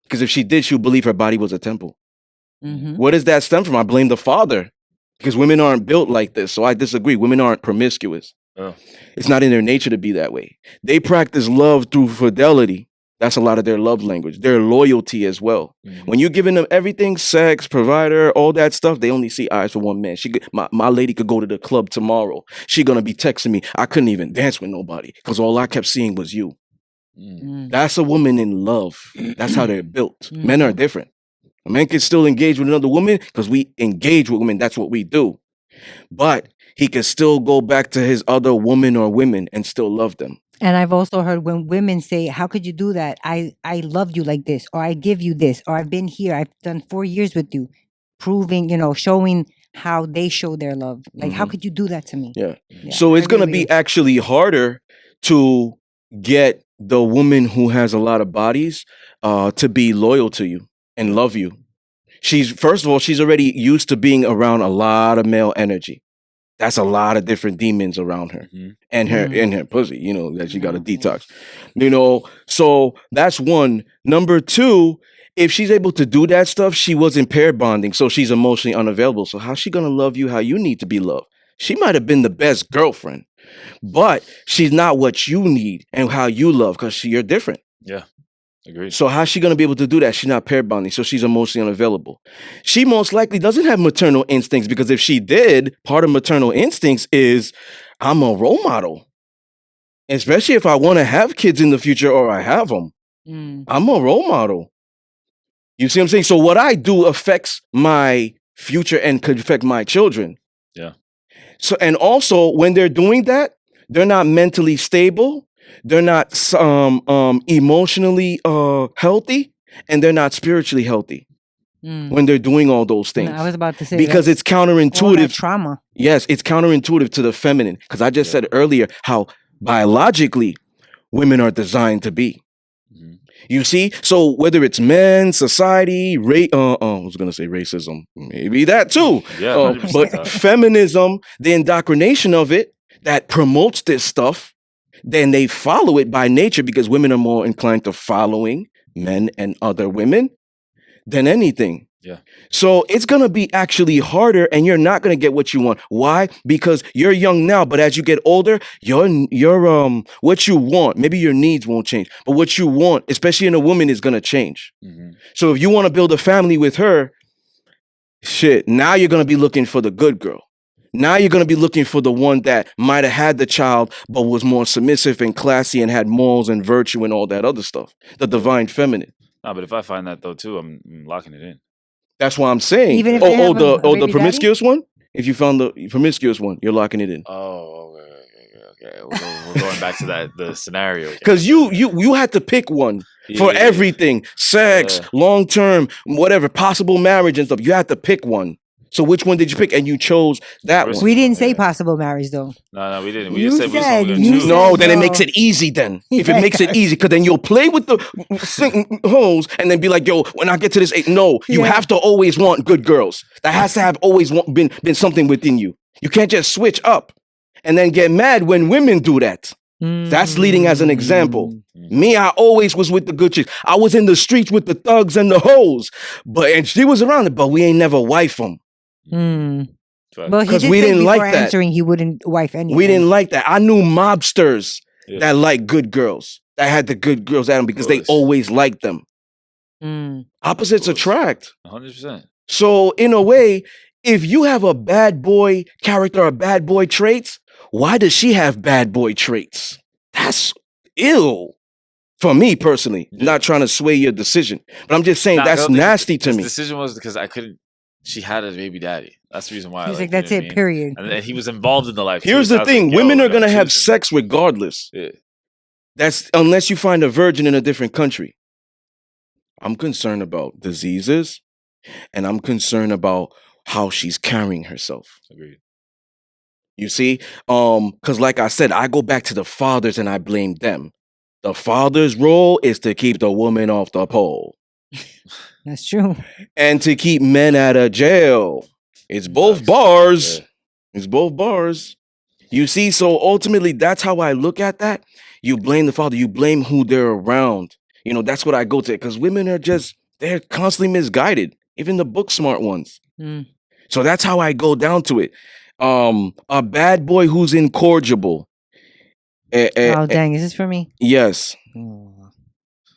Because if she did, she would believe her body was a temple. Where does that stem from? I blame the father. Because women aren't built like this. So I disagree. Women aren't promiscuous. It's not in their nature to be that way. They practice love through fidelity. That's a lot of their love language. Their loyalty as well. When you're giving them everything, sex, provider, all that stuff, they only see eyes for one man. My lady could go to the club tomorrow. She gonna be texting me. I couldn't even dance with nobody because all I kept seeing was you. That's a woman in love. That's how they're built. Men are different. A man can still engage with another woman because we engage with women. That's what we do. But he can still go back to his other woman or women and still love them. And I've also heard when women say, how could you do that? I love you like this, or I give you this, or I've been here. I've done 4 years with you, proving, showing how they show their love. Like, how could you do that to me? Yeah. So it's going to be actually harder to get the woman who has a lot of bodies to be loyal to you and love you. First of all, she's already used to being around a lot of male energy. That's a lot of different demons around her and her pussy, that she got to detox, so that's one. Number two, if she's able to do that stuff, she wasn't pair bonding. So she's emotionally unavailable. So how's she going to love you how you need to be loved? She might have been the best girlfriend, but she's not what you need and how you love because you're different. Yeah. Agreed. So how's she going to be able to do that? She's not pair bonding, so she's emotionally unavailable. She most likely doesn't have maternal instincts because if she did, part of maternal instincts is I'm a role model. Especially if I want to have kids in the future or I have them. I'm a role model. You see what I'm saying? So what I do affects my future and could affect my children. Yeah. So, and also when they're doing that, they're not mentally stable. They're not emotionally healthy, and they're not spiritually healthy when they're doing all those things. I was about to say because it's counterintuitive. All that trauma. Yes, it's counterintuitive to the feminine. Because I just said earlier how biologically women are designed to be. You see? So whether it's men, society, I was gonna say racism, maybe that too. Yeah, 100% But that. feminism, the indoctrination of it that promotes this stuff, then they follow it by nature because women are more inclined to following men and other women than anything. Yeah. So it's going to be actually harder and you're not going to get what you want. Why? Because you're young now, but as you get older, your what you want, maybe your needs won't change, but what you want, especially in a woman, is going to change. Mm-hmm. So if you want to build a family with her, shit, now you're going to be looking for the good girl. Now you're going to be looking for the one that might have had the child, but was more submissive and classy and had morals and virtue and all that other stuff. The divine feminine. Nah, but if I find that though too, I'm locking it in. That's what I'm saying. Even if they have a the baby promiscuous one? If you found the promiscuous one, you're locking it in. Oh, okay. We're going back to the scenario. Because you had to pick one for everything. Sex, long term, whatever, possible marriage and stuff. You had to pick one. So which one did you pick? And you chose that one. We didn't say possible marriage though. No, we didn't. We You just said we said- were going you to choose. said- No, then it no. makes it easy then. If it Yeah, makes it easy, because then you'll play with the hoes and then be like, yo, when I get to this age, no, you Yeah. have to always want good girls. That has to have always been something within you. You can't just switch up and then get mad when women do that. That's leading as an example. Me, I always was with the good chicks. I was in the streets with the thugs and the hoes, and she was around it, but we ain't never wife them. Mm. Fact. Well, he 'Cause did we say didn't like before that. answering he wouldn't wife anyone. We didn't like that. I knew mobsters Yeah. that like good girls, that had the good girls at them because they course. always liked them. Mm. Opposites course. attract. 100%. So in a way, if you have a bad boy character or bad boy traits, why does she have bad boy traits? That's ill. For me personally, not trying to sway your decision, but I'm just saying Nah, I that's don't think nasty to his me. decision was because I couldn't. She had a baby daddy. That's the reason why. He's like, you know that's what I it, mean? period. And then he was involved in the life. too, Here's so I the was like, thing: yo, women are like, gonna I'm have choosing- sex regardless. Yeah. That's unless you find a virgin in a different country. I'm concerned about diseases, and I'm concerned about how she's carrying herself. Agreed. You see, because like I said, I go back to the fathers and I blame them. The father's role is to keep the woman off the pole That's true. and to keep men out of jail. It's both Facts. bars. Yeah. It's both bars. You see, so ultimately, that's how I look at that. You blame the father. You blame who they're around. You know, that's what I go to. Because women are they're constantly misguided. Even the book smart ones. Mm. So that's how I go down to it. A bad boy who's incorrigible. Oh, dang. Is this for me? Yes. Oh.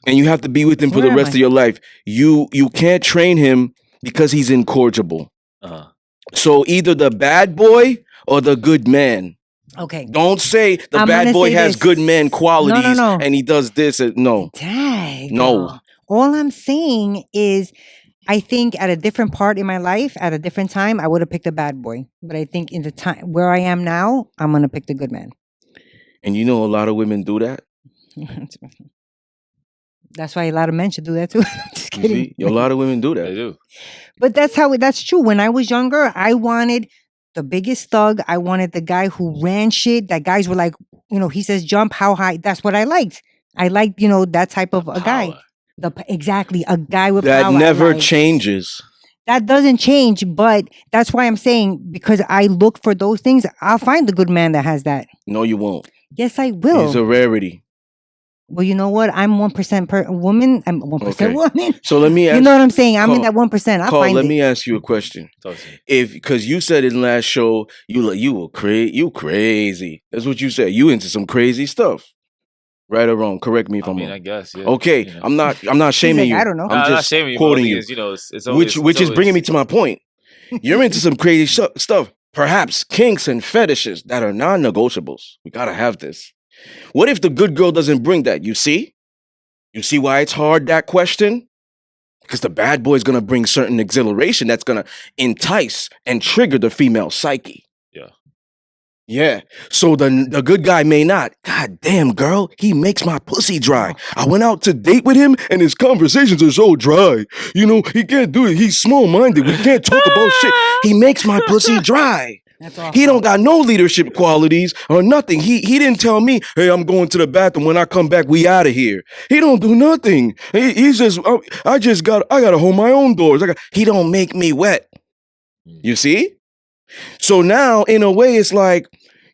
And you have to be with him for Where the am rest I? of your life. You can't train him because he's incorrigible. Uh-huh. So either the bad boy or the good man. Okay. Don't say the I'm bad gonna boy say has this. good man qualities No. and he does this. No. Dang. No. All I'm saying is, I think at a different part in my life, at a different time, I would have picked a bad boy. But I think in the time where I am now, I'm going to pick the good man. And you know a lot of women do that. That's why a lot of men should do that too. Just You kidding. see? A lot of women do They that. do. But that's true. When I was younger, I wanted the biggest thug. I wanted the guy who ran shit. That guys were like, he says jump, how high? That's what I liked. I liked, that type of a guy. Power. Exactly, a guy with That power. I never like. changes. That doesn't change, but that's why I'm saying, because I look for those things, I'll find the good man that has that. No, you won't. Yes, I will. He's a rarity. Well, you know what? I'm 1% woman. I'm 1% Okay. woman. So let me ask You know what I'm saying? I'm in Carl, that 1%. I'll Carl, find let it. me ask you a question. Talk to me. Because you said in the last show, you were crazy. That's what you said. You into some crazy stuff. Right or wrong? Correct me if I'm I mean, wrong. I guess. Yeah. Okay, You know. I'm not shaming like, you. I don't know. Nah, I'm not just shaming you, quoting but the you. thing is, it's always, Which is bringing me to my point. You're into some crazy stuff. Perhaps kinks and fetishes that are non-negotiables. We gotta have this. What if the good girl doesn't bring that? You see? You see why it's hard, that question? Because the bad boy is gonna bring certain exhilaration that's gonna entice and trigger the female psyche. Yeah. Yeah. So the good guy may not. God damn, girl, he makes my pussy dry. I went out to date with him and his conversations are so dry. He can't do it. He's small-minded. We can't talk about shit. He makes my pussy dry. That's awful. He don't got no leadership qualities or nothing. He didn't tell me, hey, I'm going to the bathroom. When I come back, we out of here. He don't do nothing. He's just, I gotta hold my own doors. He don't make me wet. You see? So now, in a way, it's like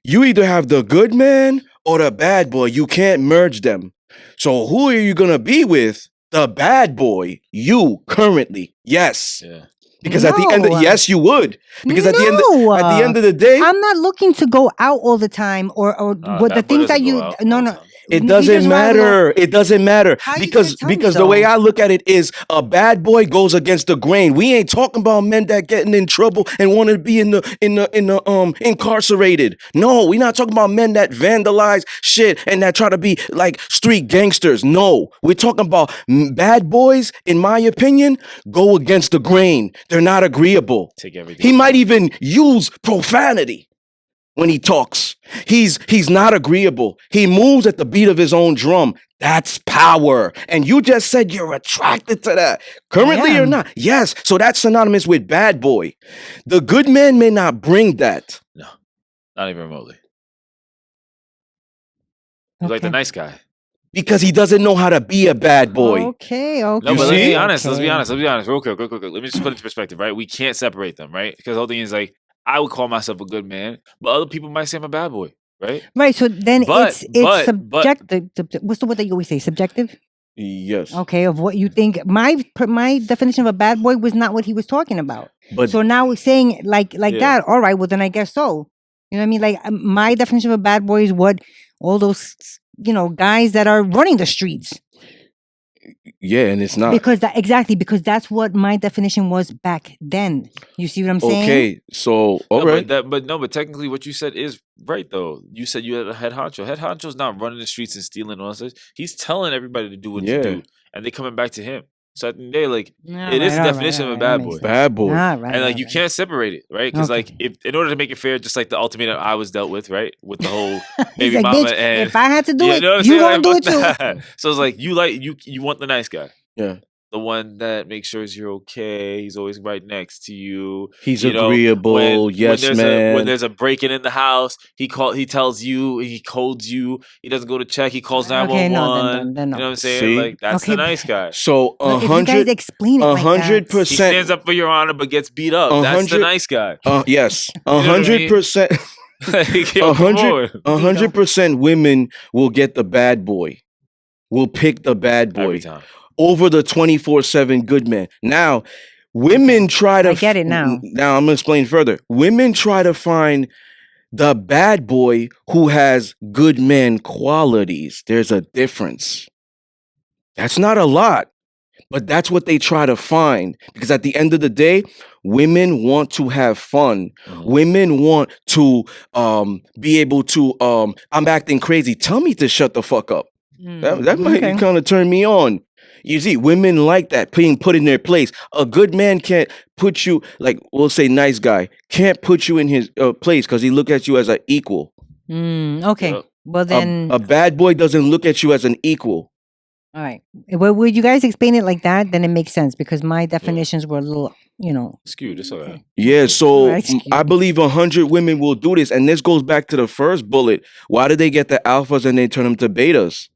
you either have the good man or the bad boy. You can't merge them. So who are you gonna be with? The bad boy. You currently. Yes. Yeah. Because at the end of, yes, you would. Because at the end of the day, I'm not looking to go out all the time or what the things that you no. It doesn't matter. It doesn't matter because the way I look at it is a bad boy goes against the grain. We ain't talking about men that getting in trouble and want to be in the incarcerated. No, we're not talking about men that vandalize shit and that try to be like street gangsters. No, we're talking about bad boys. In my opinion, go against the grain. They're not agreeable. Take everything. He might even use profanity when he talks. He's not agreeable. He moves at the beat of his own drum. That's power. And you just said you're attracted to that. Currently or not? Yes. So that's synonymous with bad boy. The good man may not bring that. No, not even remotely. He's like the nice guy. Because he doesn't know how to be a bad boy. Okay. No, but let's be honest. Let's be honest. Real quick. Let me just put it into perspective, right? We can't separate them, right? Because the whole thing is like, I would call myself a good man, but other people might say I'm a bad boy, right? Right. So then it's subjective. What's the word that you always say? Subjective? Yes. Okay, of what you think. My definition of a bad boy was not what he was talking about. But so now we're saying like that. All right. Well, then I guess so. You know what I mean? Like my definition of a bad boy is what all those guys that are running the streets. Yeah, and it's not. Because that's what my definition was back then. You see what I'm saying? Okay, so all right. But technically what you said is right though. You said you had a head honcho. Head honcho's not running the streets and stealing all this. He's telling everybody to do what to do. And they coming back to him. So at the end of the day, like it is the definition of a bad boy. Bad boy. And like you can't separate it, right? Because like if in order to make it fair, just like the ultimatum I was dealt with, right? With the whole baby like, mama bitch, and if I had to do it, you gonna do it too. So it's like you want the nice guy. Yeah. The one that makes sure you're okay. He's always right next to you. He's agreeable. Yes, man. When there's a break-in in the house, he tells you, he codes you. He doesn't go to check. He calls 911. No. You know what I'm saying? See? Like that's the nice guy. So 100. If you guys explain it 100%. He stands up for your honor, but gets beat up. That's the nice guy. Yes, 100%. 100% women will get the bad boy. Will pick the bad boy Every time. Over the 24/7 good man. Now, women try to... I get it now. Now, I'm going to explain further. Women try to find the bad boy who has good man qualities. There's a difference. That's not a lot, but that's what they try to find. Because at the end of the day, women want to have fun. Women want to be able to... I'm acting crazy. Tell me to shut the fuck up. That might kind of turn me on. You see, women like that, being put in their place. A good man can't put you, like we'll say nice guy, can't put you in his place because he look at you as an equal. Okay. Yep. Well then... A bad boy doesn't look at you as an equal. All right. Well, would you guys explain it like that? Then it makes sense because my definitions were a little, skewed. It's all right. Yeah, so I believe 100 women will do this. And this goes back to the first bullet. Why did they get the alphas and they turn them to betas?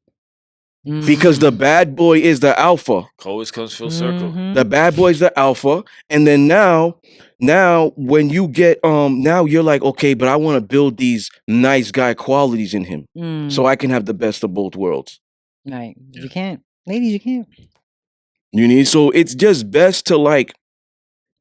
Because the bad boy is the alpha. Always comes full circle. The bad boy is the alpha. And then now when you get, now you're like, okay, but I want to build these nice guy qualities in him. So I can have the best of both worlds. Right. You can't. Ladies, you can't. So it's just best to like,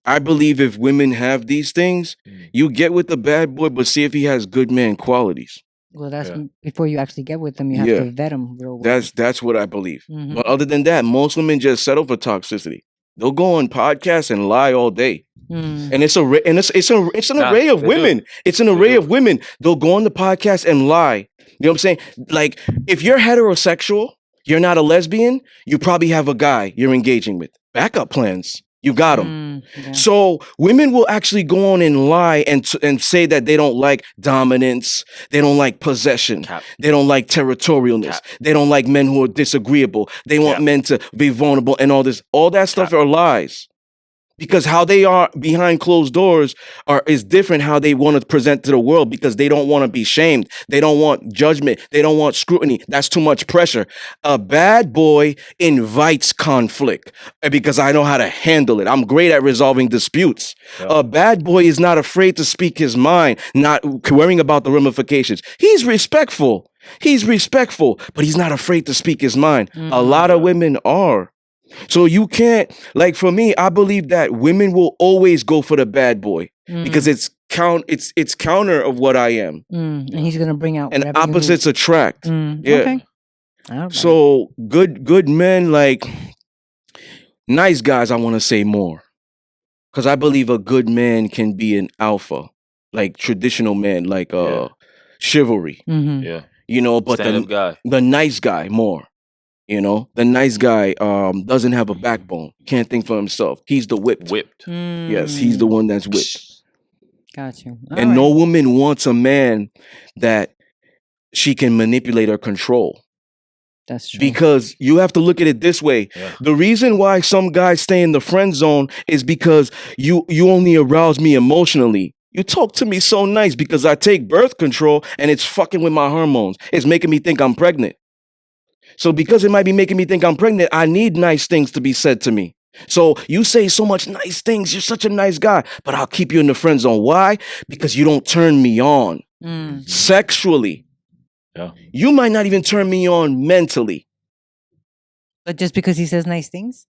I believe if women have these things, you get with the bad boy, but see if he has good man qualities. Well, that's before you actually get with them. You have to vet them real well. That's what I believe. But other than that, most women just settle for toxicity. They'll go on podcasts and lie all day. And it's an array of women. Do. It's an array of women. They'll go on the podcast and lie. You know what I'm saying? Like if you're heterosexual, you're not a lesbian, you probably have a guy you're engaging with. Backup plans. You got them. So women will actually go on and lie and say that they don't like dominance. They don't like possession. They don't like territorialness. They don't like men who are disagreeable. They want men to be vulnerable and all this. All that stuff are lies. Because how they are behind closed doors is different how they want to present to the world, because they don't want to be shamed. They don't want judgment. They don't want scrutiny. That's too much pressure. A bad boy invites conflict because I know how to handle it. I'm great at resolving disputes. Yeah. A bad boy is not afraid to speak his mind, not worrying about the ramifications. He's respectful, but he's not afraid to speak his mind. A lot of women are. So you can't, like, for me, I believe that women will always go for the bad boy because it's counter of what I am. And he's gonna bring out And whatever you need. opposites attract. Yeah. Okay. All right. So good men, like nice guys, I want to say more. Because I believe a good man can be an alpha, like traditional man, like chivalry. Yeah. You know, but Stand-up guy. the nice guy more. You know, the nice guy doesn't have a backbone, can't think for himself. He's the whipped. Yes, he's the one that's whipped. Got you. And no woman wants a man that she can manipulate or control. That's true. Because you have to look at it this way. Yeah. The reason why some guys stay in the friend zone is because you only arouse me emotionally. You talk to me so nice because I take birth control and it's fucking with my hormones. It's making me think I'm pregnant. So because it might be making me think I'm pregnant, I need nice things to be said to me. So you say so much nice things. You're such a nice guy, but I'll keep you in the friend zone. Why? Because you don't turn me on sexually. Yeah. You might not even turn me on mentally. But just because he says nice things?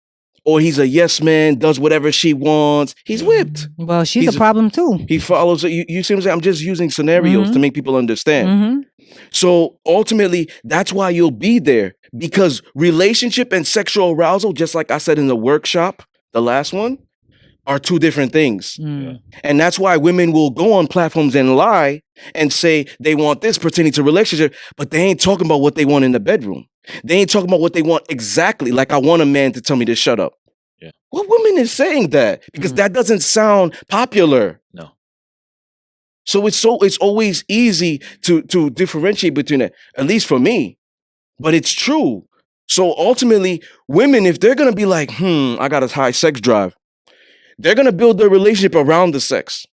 Or he's a yes man, does whatever she wants. He's whipped. Well, she's a problem too. He follows it. You see what I'm saying? I'm just using scenarios to make people understand. So ultimately, that's why you'll be there, because relationship and sexual arousal, just like I said in the workshop, the last one, are two different things. And that's why women will go on platforms and lie and say they want this pertaining to relationship, but they ain't talking about what they want in the bedroom. They ain't talking about what they want exactly. Like, I want a man to tell me to shut up. Yeah. What woman is saying that? Because that doesn't sound popular. No. So it's always easy to differentiate between it, at least for me. But it's true. So ultimately, women, if they're gonna be like, I got a high sex drive, they're gonna build their relationship around the sex.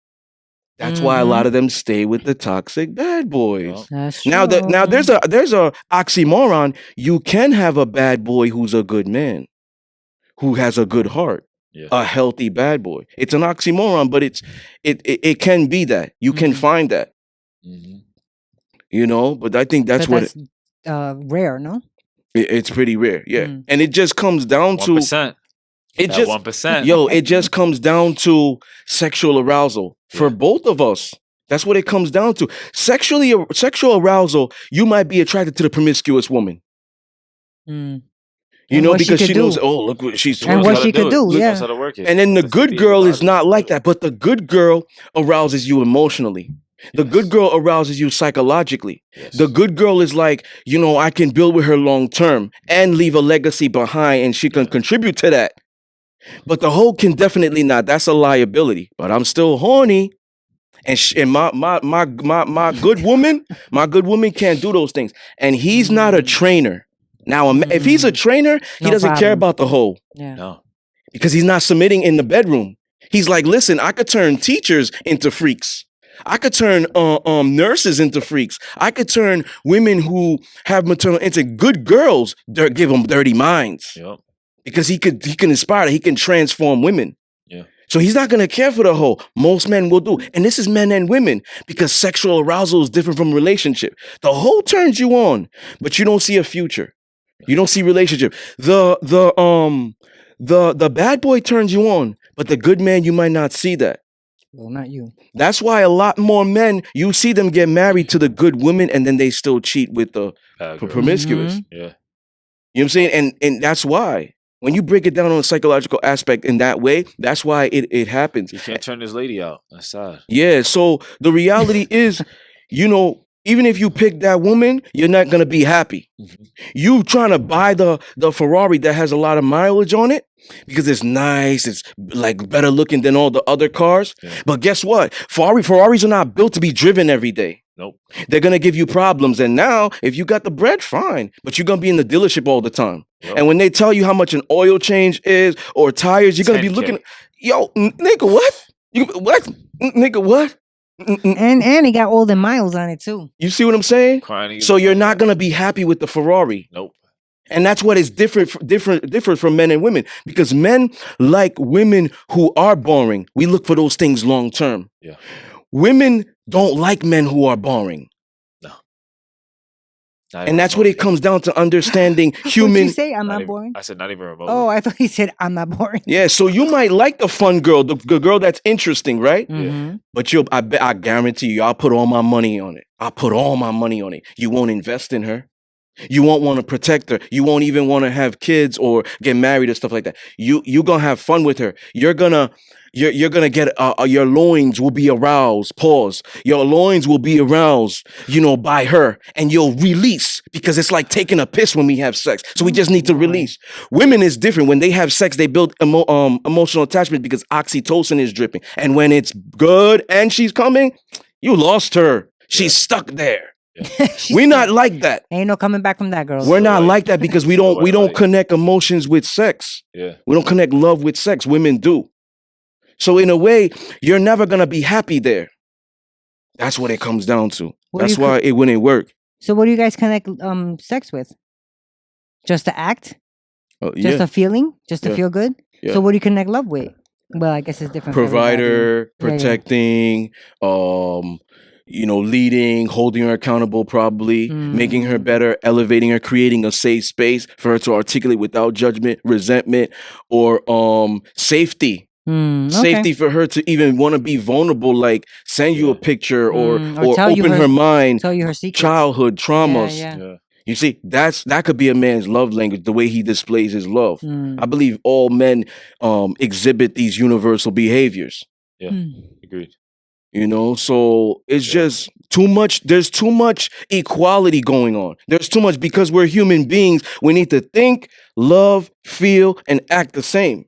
That's why a lot of them stay with the toxic bad boys. That's Now true. there's a oxymoron. You can have a bad boy who's a good man, who has a good heart. Yeah. A healthy bad boy. It's an oxymoron, but it can be that. You can find that. You know, but I think that's rare, no? It's pretty rare, yeah. And it just comes down 1%. It just 1%. It just comes down to sexual arousal for both of us. That's what it comes down to. Sexual arousal, you might be attracted to the promiscuous woman. You know, because she knows, oh, look what she's doing. And what she could do, yeah. And then the good girl is not like that, but the good girl arouses you emotionally. The good girl arouses you psychologically. The good girl is like, you know, I can build with her long term and leave a legacy behind, and she can contribute to that. But the hoe can definitely not. That's a liability. But I'm still horny, and my good woman can't do those things. And he's not a trainer. Now, if he's a trainer, he doesn't care about the hoe. Yeah. No. Because he's not submitting in the bedroom. He's like, listen, I could turn teachers into freaks. I could turn nurses into freaks. I could turn women who have maternal into good girls. Give them dirty minds. Yep. Because he can inspire. He can transform women. Yeah. So he's not gonna care for the hoe. Most men will do, and this is men and women, because sexual arousal is different from relationship. The hoe turns you on, but you don't see a future. You don't see relationship. The bad boy turns you on, but the good man, you might not see that. Well, not you. That's why a lot more men, you see them get married to the good women, and then they still cheat with the promiscuous. Yeah. You know what I'm saying? And that's why. When you break it down on a psychological aspect in that way, that's why it happens. You can't turn this lady out. That's sad. Yeah, so the reality is, you know, even if you pick that woman, you're not gonna be happy. You trying to buy the Ferrari that has a lot of mileage on it because it's nice, it's like better looking than all the other cars. Yeah. But guess what? Ferraris are not built to be driven every day. Nope. They're gonna give you problems. And now, if you got the bread, fine. But you're gonna be in the dealership all the time. Yep. And when they tell you how much an oil change is or tires, you're gonna be looking. Yo, nigga, what? You what? Nigga, what? And he got all the miles on it too. You see what I'm saying? Crying So you're not gonna be happy with the Ferrari. Nope. And that's what is different from men and women, because men like women who are boring. We look for those things long term. Yeah. Women don't like men who are boring. No. And that's what it comes down to, understanding What'd human. you say? I'm not even, boring. I said not even remotely. Oh, I thought he said I'm not boring. Yeah, so you might like the fun girl, the girl that's interesting, right? Mhm. But I guarantee you, I'll put all my money on it. I'll put all my money on it. You won't invest in her. You won't want to protect her. You won't even want to have kids or get married or stuff like that. You gonna have fun with her. You're gonna get your loins will be aroused. Pause. Your loins will be aroused, by her, and you'll release, because it's like taking a piss when we have sex. So we just need to release. Women is different. When they have sex, they build emotional attachment because oxytocin is dripping. And when it's good and she's coming, you lost her. She's stuck there. We're not like that. Ain't no coming back from that, girl. We're not like that because we don't connect emotions with sex. Yeah. We don't connect love with sex. Women do. So in a way, you're never gonna be happy there. That's what it comes down to. That's why it wouldn't work. So what do you guys connect sex with? Just to act? Just a feeling? Just to feel good? Yeah. So what do you connect love with? Well, I guess it's different. for everybody. Provider, protecting, leading, holding her accountable, probably making her better, elevating her, creating a safe space for her to articulate without judgment, resentment, or safety. Safety for her to even want to be vulnerable, like send you a picture or open her mind, tell you her secrets. childhood traumas. Yeah. You see, that could be a man's love language, the way he displays his love. I believe all men exhibit these universal behaviors. Yeah, agreed. So it's just too much. There's too much equality going on. There's too much, because we're human beings. We need to think, love, feel, and act the same.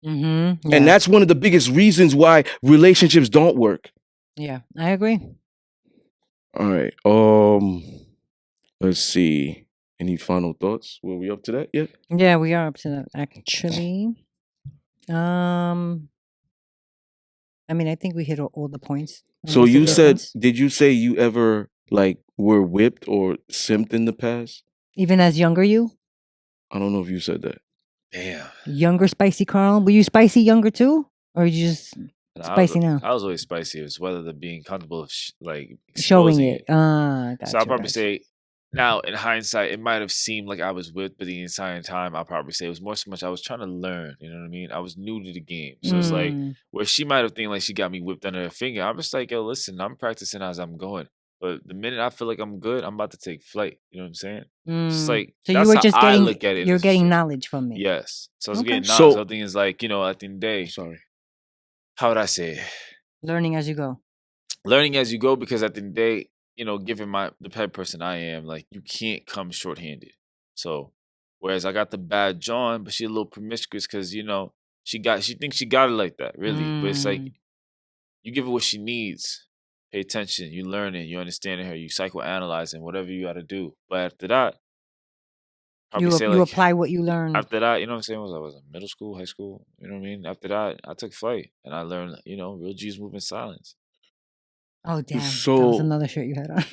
And that's one of the biggest reasons why relationships don't work. Yeah, I agree. All right. Let's see. Any final thoughts? Were we up to that yet? Yeah, we are up to that, actually. I think we hit all the points. So you said, did you say you ever were whipped or simped in the past? Even as younger you? I don't know if you said that. Damn. Younger spicy Carl? Were you spicy younger too? Or you just spicy now? I was always spicy. It was whether the being comfortable of showing it. Gotcha, so I'll probably say, now in hindsight, it might have seemed like I was whipped, but the entire time I'll probably say it was more so much I was trying to learn. You know what I mean? I was new to the game. So it's like where she might have think like she got me whipped under her finger. I'm just like, yo, listen, I'm practicing as I'm going. But the minute I feel like I'm good, I'm about to take flight. You know what I'm saying? Just like, so that's you were just how getting, I look at it. You're getting knowledge from me. Yes. So I was getting knowledge. So, the thing is like, at the end of the day, sorry. How would I say it? Learning as you go. Learning as you go, because at the end of the day, given the type of person I am, like, you can't come shorthanded. So, whereas I got the bad John, but she's a little promiscuous because, she thinks she got it like that, really. But it's like, you give her what she needs. Pay attention. You learn it. You understand her. You psychoanalyzing, whatever you got to do. But after that, you apply what you learn. After that, you know what I'm saying? I was in middle school, high school. You know what I mean? After that, I took flight and I learned, real G's move in silence. Oh damn! That was another shirt you had on.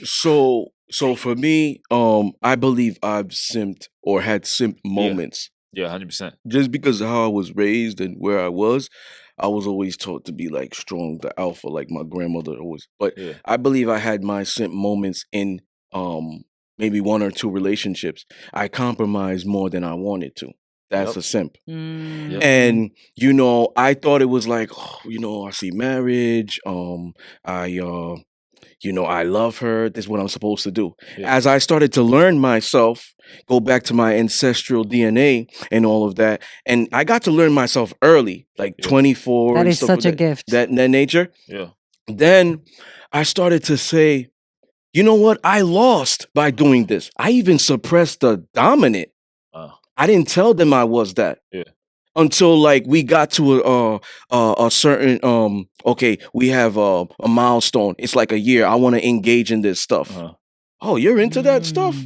So for me, I believe I've simped or had simp moments. Yeah, 100%. Just because of how I was raised and where I was always taught to be like strong, the alpha, like my grandmother always. But I believe I had my simp moments in maybe one or two relationships. I compromised more than I wanted to. That's a simp. Yep. And, I thought it was like, I see marriage. I love her. This is what I'm supposed to do. Yeah. As I started to learn myself, go back to my ancestral DNA and all of that. And I got to learn myself early, like 24. That is such a gift. That nature. Yeah. Then I started to say, you know what? I lost by doing this. I even suppressed the dominant. I didn't tell them I was that. Yeah. Until we got to a certain okay, we have a milestone. It's like a year. I want to engage in this stuff. Oh, you're into that stuff?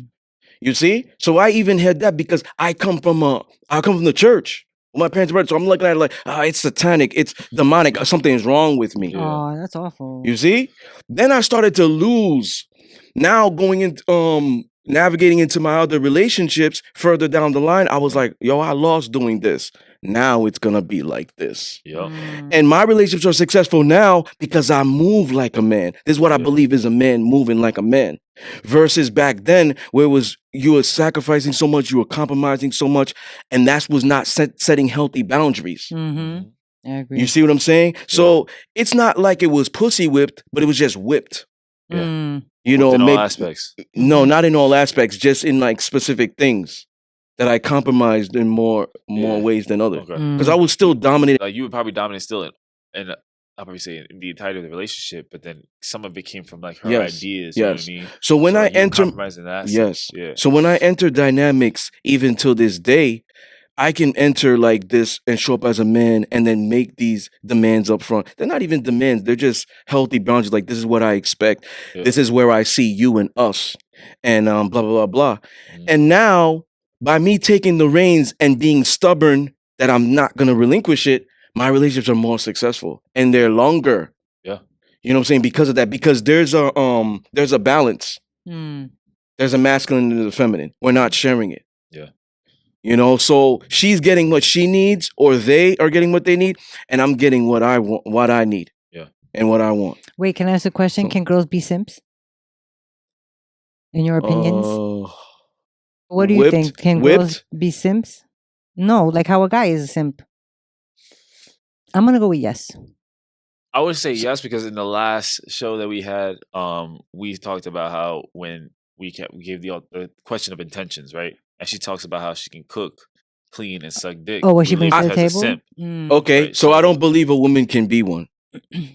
You see? So I even had that because I come from the church. My parents were, so I'm looking at it like, it's satanic, it's demonic, something is wrong with me. Yeah. Oh, that's awful. You see? Then I started to lose. Now going into navigating into my other relationships further down the line, I was like, yo, I lost doing this. Now it's gonna be like this. Yup. And my relationships are successful now because I move like a man. This is what I Yeah. believe is a man moving like a man. Versus back then, where it was you were sacrificing so much, you were compromising so much, and that was not setting healthy boundaries. Mm-hmm. I agree. You see what I'm saying? So it's not like it was pussy whipped, but it was just whipped. Yeah. Mm. You know, in all maybe, aspects. no, not in all aspects, just in like specific things that I compromised in more Yeah. ways than others. Okay. Mm. Because I was still dominated. Like you would probably dominate still in I'll probably say in the entirety of the relationship, but then some of it came from like her Yes, ideas. You know what yes. I mean? So when I like, you were enter, compromising that. yes. Yeah. So when I enter dynamics, even till this day, I can enter like this and show up as a man and then make these demands up front. They're not even demands. They're just healthy boundaries. Like, this is what I expect. Yeah. This is where I see you and us, and blah, blah, blah, blah. Mhm. And now, by me taking the reins and being stubborn that I'm not going to relinquish it, my relationships are more successful and they're longer. Yeah. You know what I'm saying? Because of that, because there's a balance. Mm. There's a masculine and a feminine. We're not sharing it. Yeah. You know, so she's getting what she needs, or they are getting what they need, and I'm getting what I want, what I need. Yeah. And what I want. Wait, can I ask a question? So- Can girls be simps? In your opinions? What do you whipped- think? Can girls be simps? No, like how a guy is a simp. I'm gonna go with yes. I would say yes, because in the last show that we had, we talked about how when we gave the question of intentions, right? And she talks about how she can cook, clean, and suck dick. Oh, what she We brings to label the her as a table? simp. Mm. Okay, Right, so I so- don't believe a woman can be one.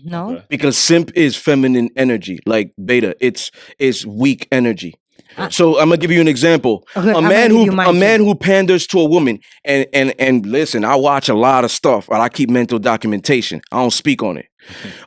No. Okay. Because simp is feminine energy, like beta. It's weak energy. Ah. So I'm gonna give you an example. Okay, A I'm man gonna give who you mine too. panders to a woman, and listen, I watch a lot of stuff, but I keep mental documentation. I don't speak on it.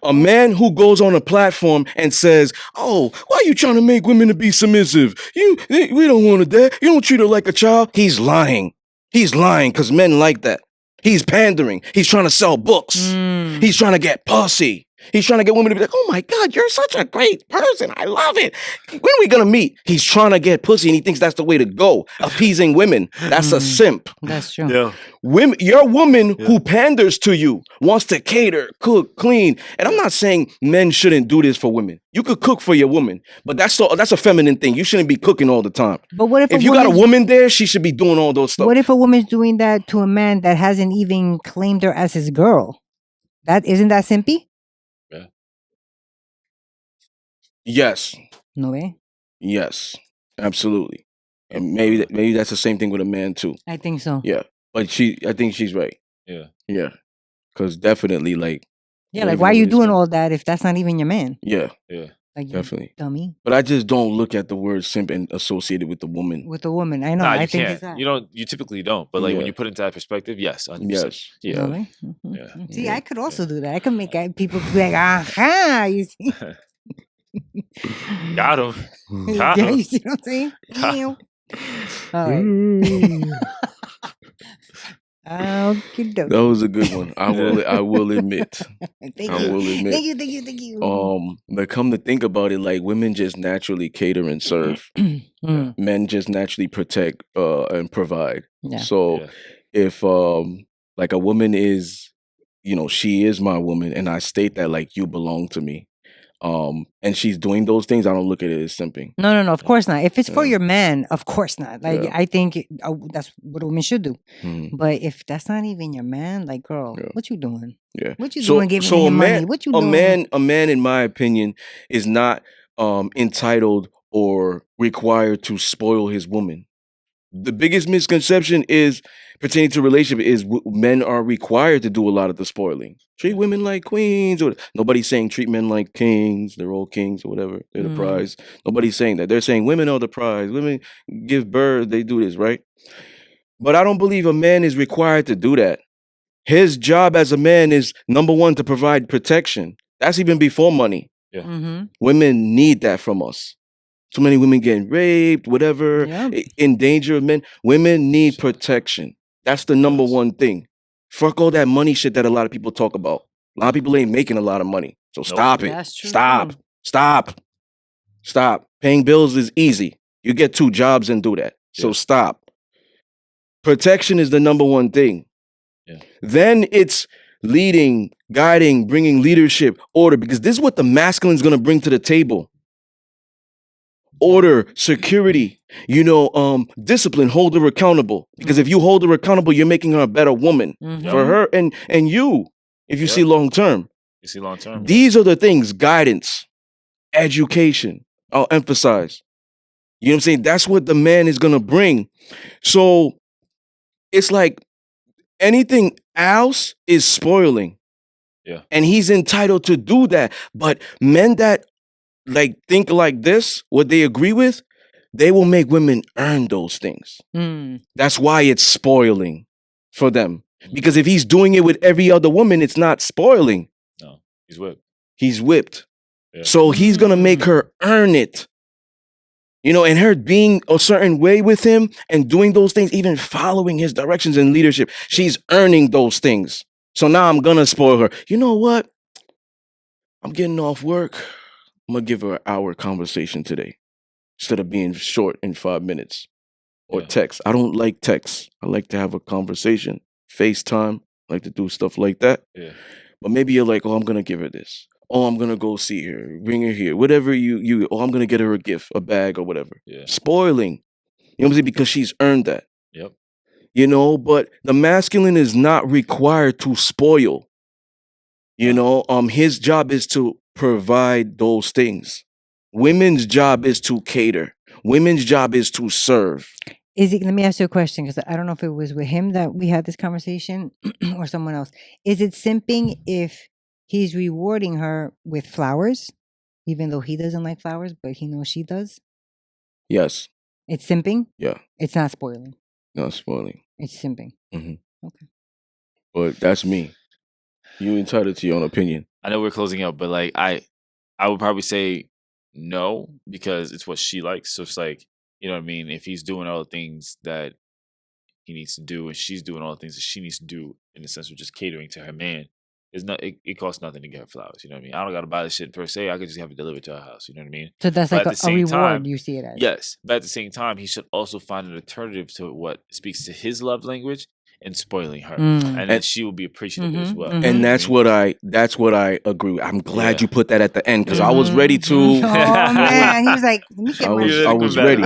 A man who goes on a platform and says, "Oh, why are you trying to make women to be submissive? We don't want that. You don't treat her like a child." He's lying. He's lying because men like that. He's pandering. He's trying to sell books. Mm. He's trying to get pussy. He's trying to get women to be like, "Oh my God, you're such a great person. I love it. When are we gonna meet?" He's trying to get pussy, and he thinks that's the way to go. Appeasing women. That's a simp. That's true. Yeah. Women, your woman Yeah. who panders to you, wants to cater, cook, clean. And I'm not saying men shouldn't do this for women. You could cook for your woman, but that's a feminine thing. You shouldn't be cooking all the time. But what If you got a woman there, she should be doing all those stuff. What if a woman's doing that to a man that hasn't even claimed her as his girl? That isn't that simpy? Yes, No way. yes, absolutely. And maybe that's the same thing with a man too. I think so. Yeah, but I think she's right. Yeah. Yeah, because definitely, like, Yeah, don't like even why know are you what he's doing doing. all that if that's not even your man? Yeah, Yeah. Like you definitely. dummy But I just don't look at the word simp and associate it with the woman. with a woman. I know. Nah, I you think can't. it's that. You typically don't. But like when Yeah. you put it into that perspective, yes, 100%. Yes, yeah. Really? Mhm. Yeah. See, Yeah. I could also do that. I could make people be like, aha, you see? Got him. Yeah, you see what I'm saying? Ew. All right. Okie doke. That was a good one. I will admit. Thank I you. will admit. Thank you. But come to think about it, like, women just naturally cater and serve. Mm, Men just naturally protect and provide. yeah. So Yeah. if like a woman is, she is my woman, and I state that, like, you belong to me, and she's doing those things, I don't look at it as simping. No, of course not. If it's for Yeah. your man, of course not. Like, Yeah. I think that's what a woman should do. Mhm. But if that's not even your man, like, girl, Yeah. what you doing? Yeah. What you doing giving him money? What you a doing? man, in my opinion, is not entitled or required to spoil his woman. The biggest misconception is pertaining to relationship is men are required to do a lot of the spoiling. Treat women like queens. Or nobody's saying treat men like kings. They're all kings or whatever. They're the Mm. prize. Nobody's saying that. They're saying women are the prize. Women give birth. They do this, right? But I don't believe a man is required to do that. His job as a man is, number one, to provide protection. That's even before money. Mm-hmm. Women need that from us. So many women getting raped, whatever, Yeah. in danger of men. Women need protection. That's the number Yes. one thing. Fuck all that money shit that a lot of people talk about. A lot of people ain't making a lot of money. So stop it. That's true, Stop. too. Stop. Paying bills is easy. You get 2 jobs and do that. So stop. Protection is the number one thing. Yeah. Then it's leading, guiding, bringing leadership, order, because this is what the masculine is going to bring to the table. Order, security, discipline, hold her accountable. Because if you hold her accountable, you're making her a better woman for her and you, if you see long term. You see long term. These are the things: guidance, education. I'll emphasize. You know what I'm saying? That's what the man is gonna bring. So it's like anything else is spoiling. Yeah. And he's entitled to do that. But men that like think like this, what they agree with, they will make women earn those things. That's why it's spoiling for them. Because if he's doing it with every other woman, it's not spoiling. No, he's whipped. He's whipped. Yeah. So he's gonna make her earn it. And her being a certain way with him and doing those things, even following his directions and leadership, she's earning those things. So now I'm gonna spoil her. You know what? I'm getting off work. I'm gonna give her an hour conversation today instead of being short in 5 minutes or text. I don't like text. I like to have a conversation, FaceTime. I like to do stuff like that. Yeah. But maybe you're like, I'm gonna give her this. I'm gonna go see her, bring her here, whatever I'm gonna get her a gift, a bag or whatever. Yeah. Spoiling. You know what I'm saying? Because she's earned that. Yep. But the masculine is not required to spoil. His job is to provide those things. Women's job is to cater. Women's job is to serve. Let me ask you a question, because I don't know if it was with him that we had this conversation or someone else. Is it simping if he's rewarding her with flowers, even though he doesn't like flowers, but he knows she does? Yes. It's simping? Yeah. It's not spoiling. Not spoiling. It's simping. Mm-hmm. Okay. But that's me. You entitled to your own opinion. I know we're closing up, but like I would probably say no, because it's what she likes. So it's like, you know what I mean? If he's doing all the things that he needs to do and she's doing all the things that she needs to do in the sense of just catering to her man, it costs nothing to get her flowers. You know what I mean? I don't gotta buy the shit per se. I could just have it delivered to her house. You know what I mean? So that's But like at the a same reward, time, you see it as. Yes. But at the same time, he should also find an alternative to what speaks to his love language and spoiling her. And then she will be appreciative as well. And that's what I agree with. I'm glad you put that at the end, because I was ready to. Oh man, he was like, let me get I was ready.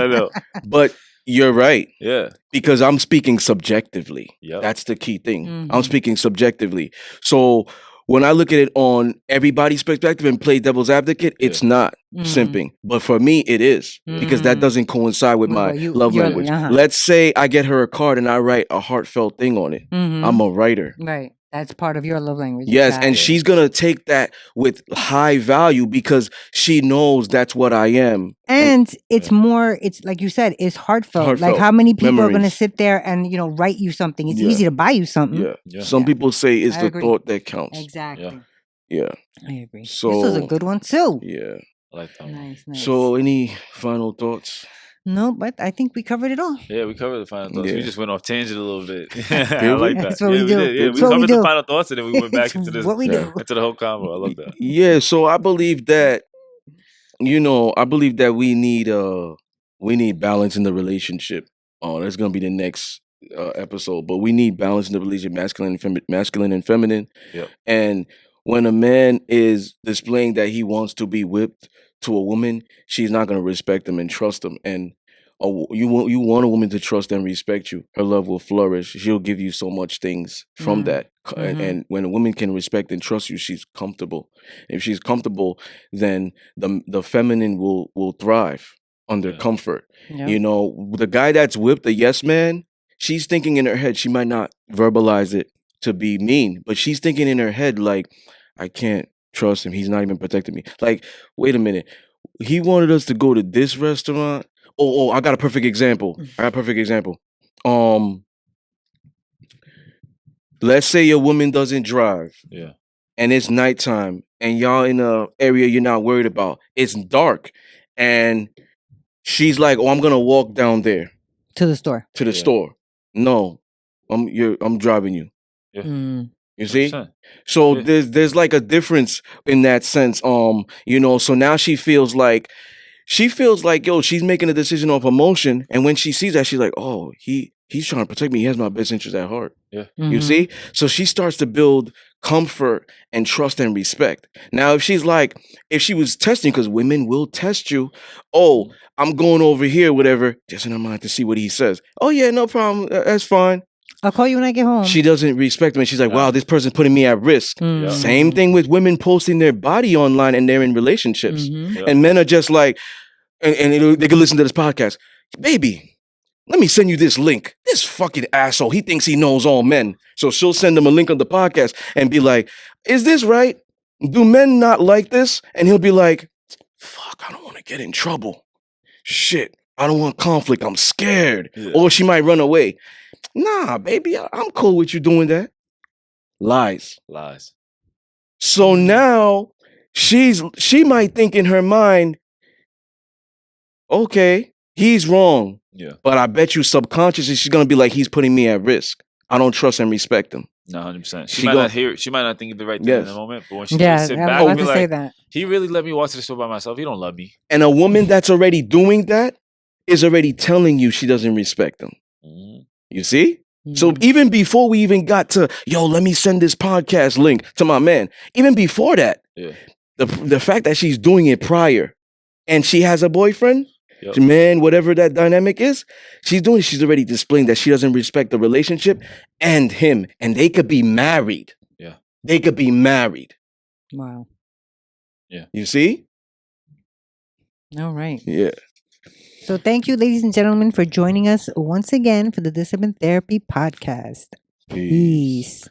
But you're right. Yeah. Because I'm speaking subjectively. Yep. That's the key thing. I'm speaking subjectively. So when I look at it on everybody's perspective and play devil's advocate, it's not simping. But for me, it is. Because that doesn't coincide with my love language. Let's say I get her a card and I write a heartfelt thing on it. I'm a writer. Right. That's part of your love language. Yes, and she's going to take that with high value because she knows that's what I am. And it's more, it's like you said, it's heartfelt. Like how many people are going to sit there and, write you something? It's easy to buy you something. Yeah. Some people say it's the thought that counts. Exactly. Yeah. I agree. So, this was a good one too. Yeah. I like that. Nice. So any final thoughts? No, but I think we covered it all. Yeah, we covered the final thoughts. Yeah. We just went off tangent a little bit. I like that. That's what we do. did. Yeah, we That's what we covered do. the final thoughts and then we went back into this. What we do. Into the whole combo. I love that. Yeah, so I believe that we need balance in the relationship. That's gonna be the next episode. But we need balance in the relationship, masculine and feminine. Yep. And when a man is displaying that he wants to be whipped to a woman, she's not gonna respect him and trust him. And you want a woman to trust and respect you. Her love will flourish. She'll give you so much things from that. And when a woman can respect and trust you, she's comfortable. If she's comfortable, then the feminine will thrive under comfort. Yeah. The guy that's whipped, the yes man, she's thinking in her head, she might not verbalize it to be mean, but she's thinking in her head like, I can't trust him. He's not even protecting me. Like, wait a minute. He wanted us to go to this restaurant. Oh, I got a perfect example. Let's say your woman doesn't drive. Yeah. And it's nighttime and y'all in a area you're not worried about. It's dark. And she's like, I'm gonna walk down there. To the store. To the store. No. I'm driving you. Yeah. You see? 100%. So Yeah. there's like a difference in that sense. So now she feels like, yo, she's making a decision off emotion, and when she sees that, she's like, oh, he's trying to protect me. He has my best interest at heart. Yeah. You see? So she starts to build comfort and trust and respect. Now, if she was testing, because women will test you, oh, I'm going over here, whatever, just in her mind to see what he says. Oh yeah, no problem. That's fine. I'll call you when I get home. She doesn't respect him. And she's like, wow, this person's putting me at risk. Mm. Same thing with women posting their body online and they're in relationships. Mhm. And men are just like, they can listen to this podcast. Baby, let me send you this link. This fucking asshole, he thinks he knows all men. So she'll send him a link on the podcast and be like, is this right? Do men not like this? And he'll be like, fuck, I don't want to get in trouble. Shit, I don't want conflict. I'm scared. Yeah. Or she might run away. Nah, baby, I'm cool with you doing that. Lies. So now she might think in her mind, okay, he's wrong. Yeah. But I bet you subconsciously she's gonna be like, he's putting me at risk. I don't trust and respect him. No, 100%. She She might go- not hear. She might not think of the right thing in the moment. But when she Yeah, sit I'm back about and to be say like, that. he really let me watch this show by myself. He don't love me. And a woman that's already doing that is already telling you she doesn't respect him. Mhm. You see? So even before we even got to, yo, let me send this podcast link to my man. Even before that, Yeah. the fact that she's doing it prior and she has a boyfriend, Yep. man, whatever that dynamic is, she's already displaying that she doesn't respect the relationship and him. And they could be married. Yeah. They could be married. Wow. You see? All right. Yeah. So thank you, ladies and gentlemen, for joining us once again for the Discipline Therapy Podcast. Peace.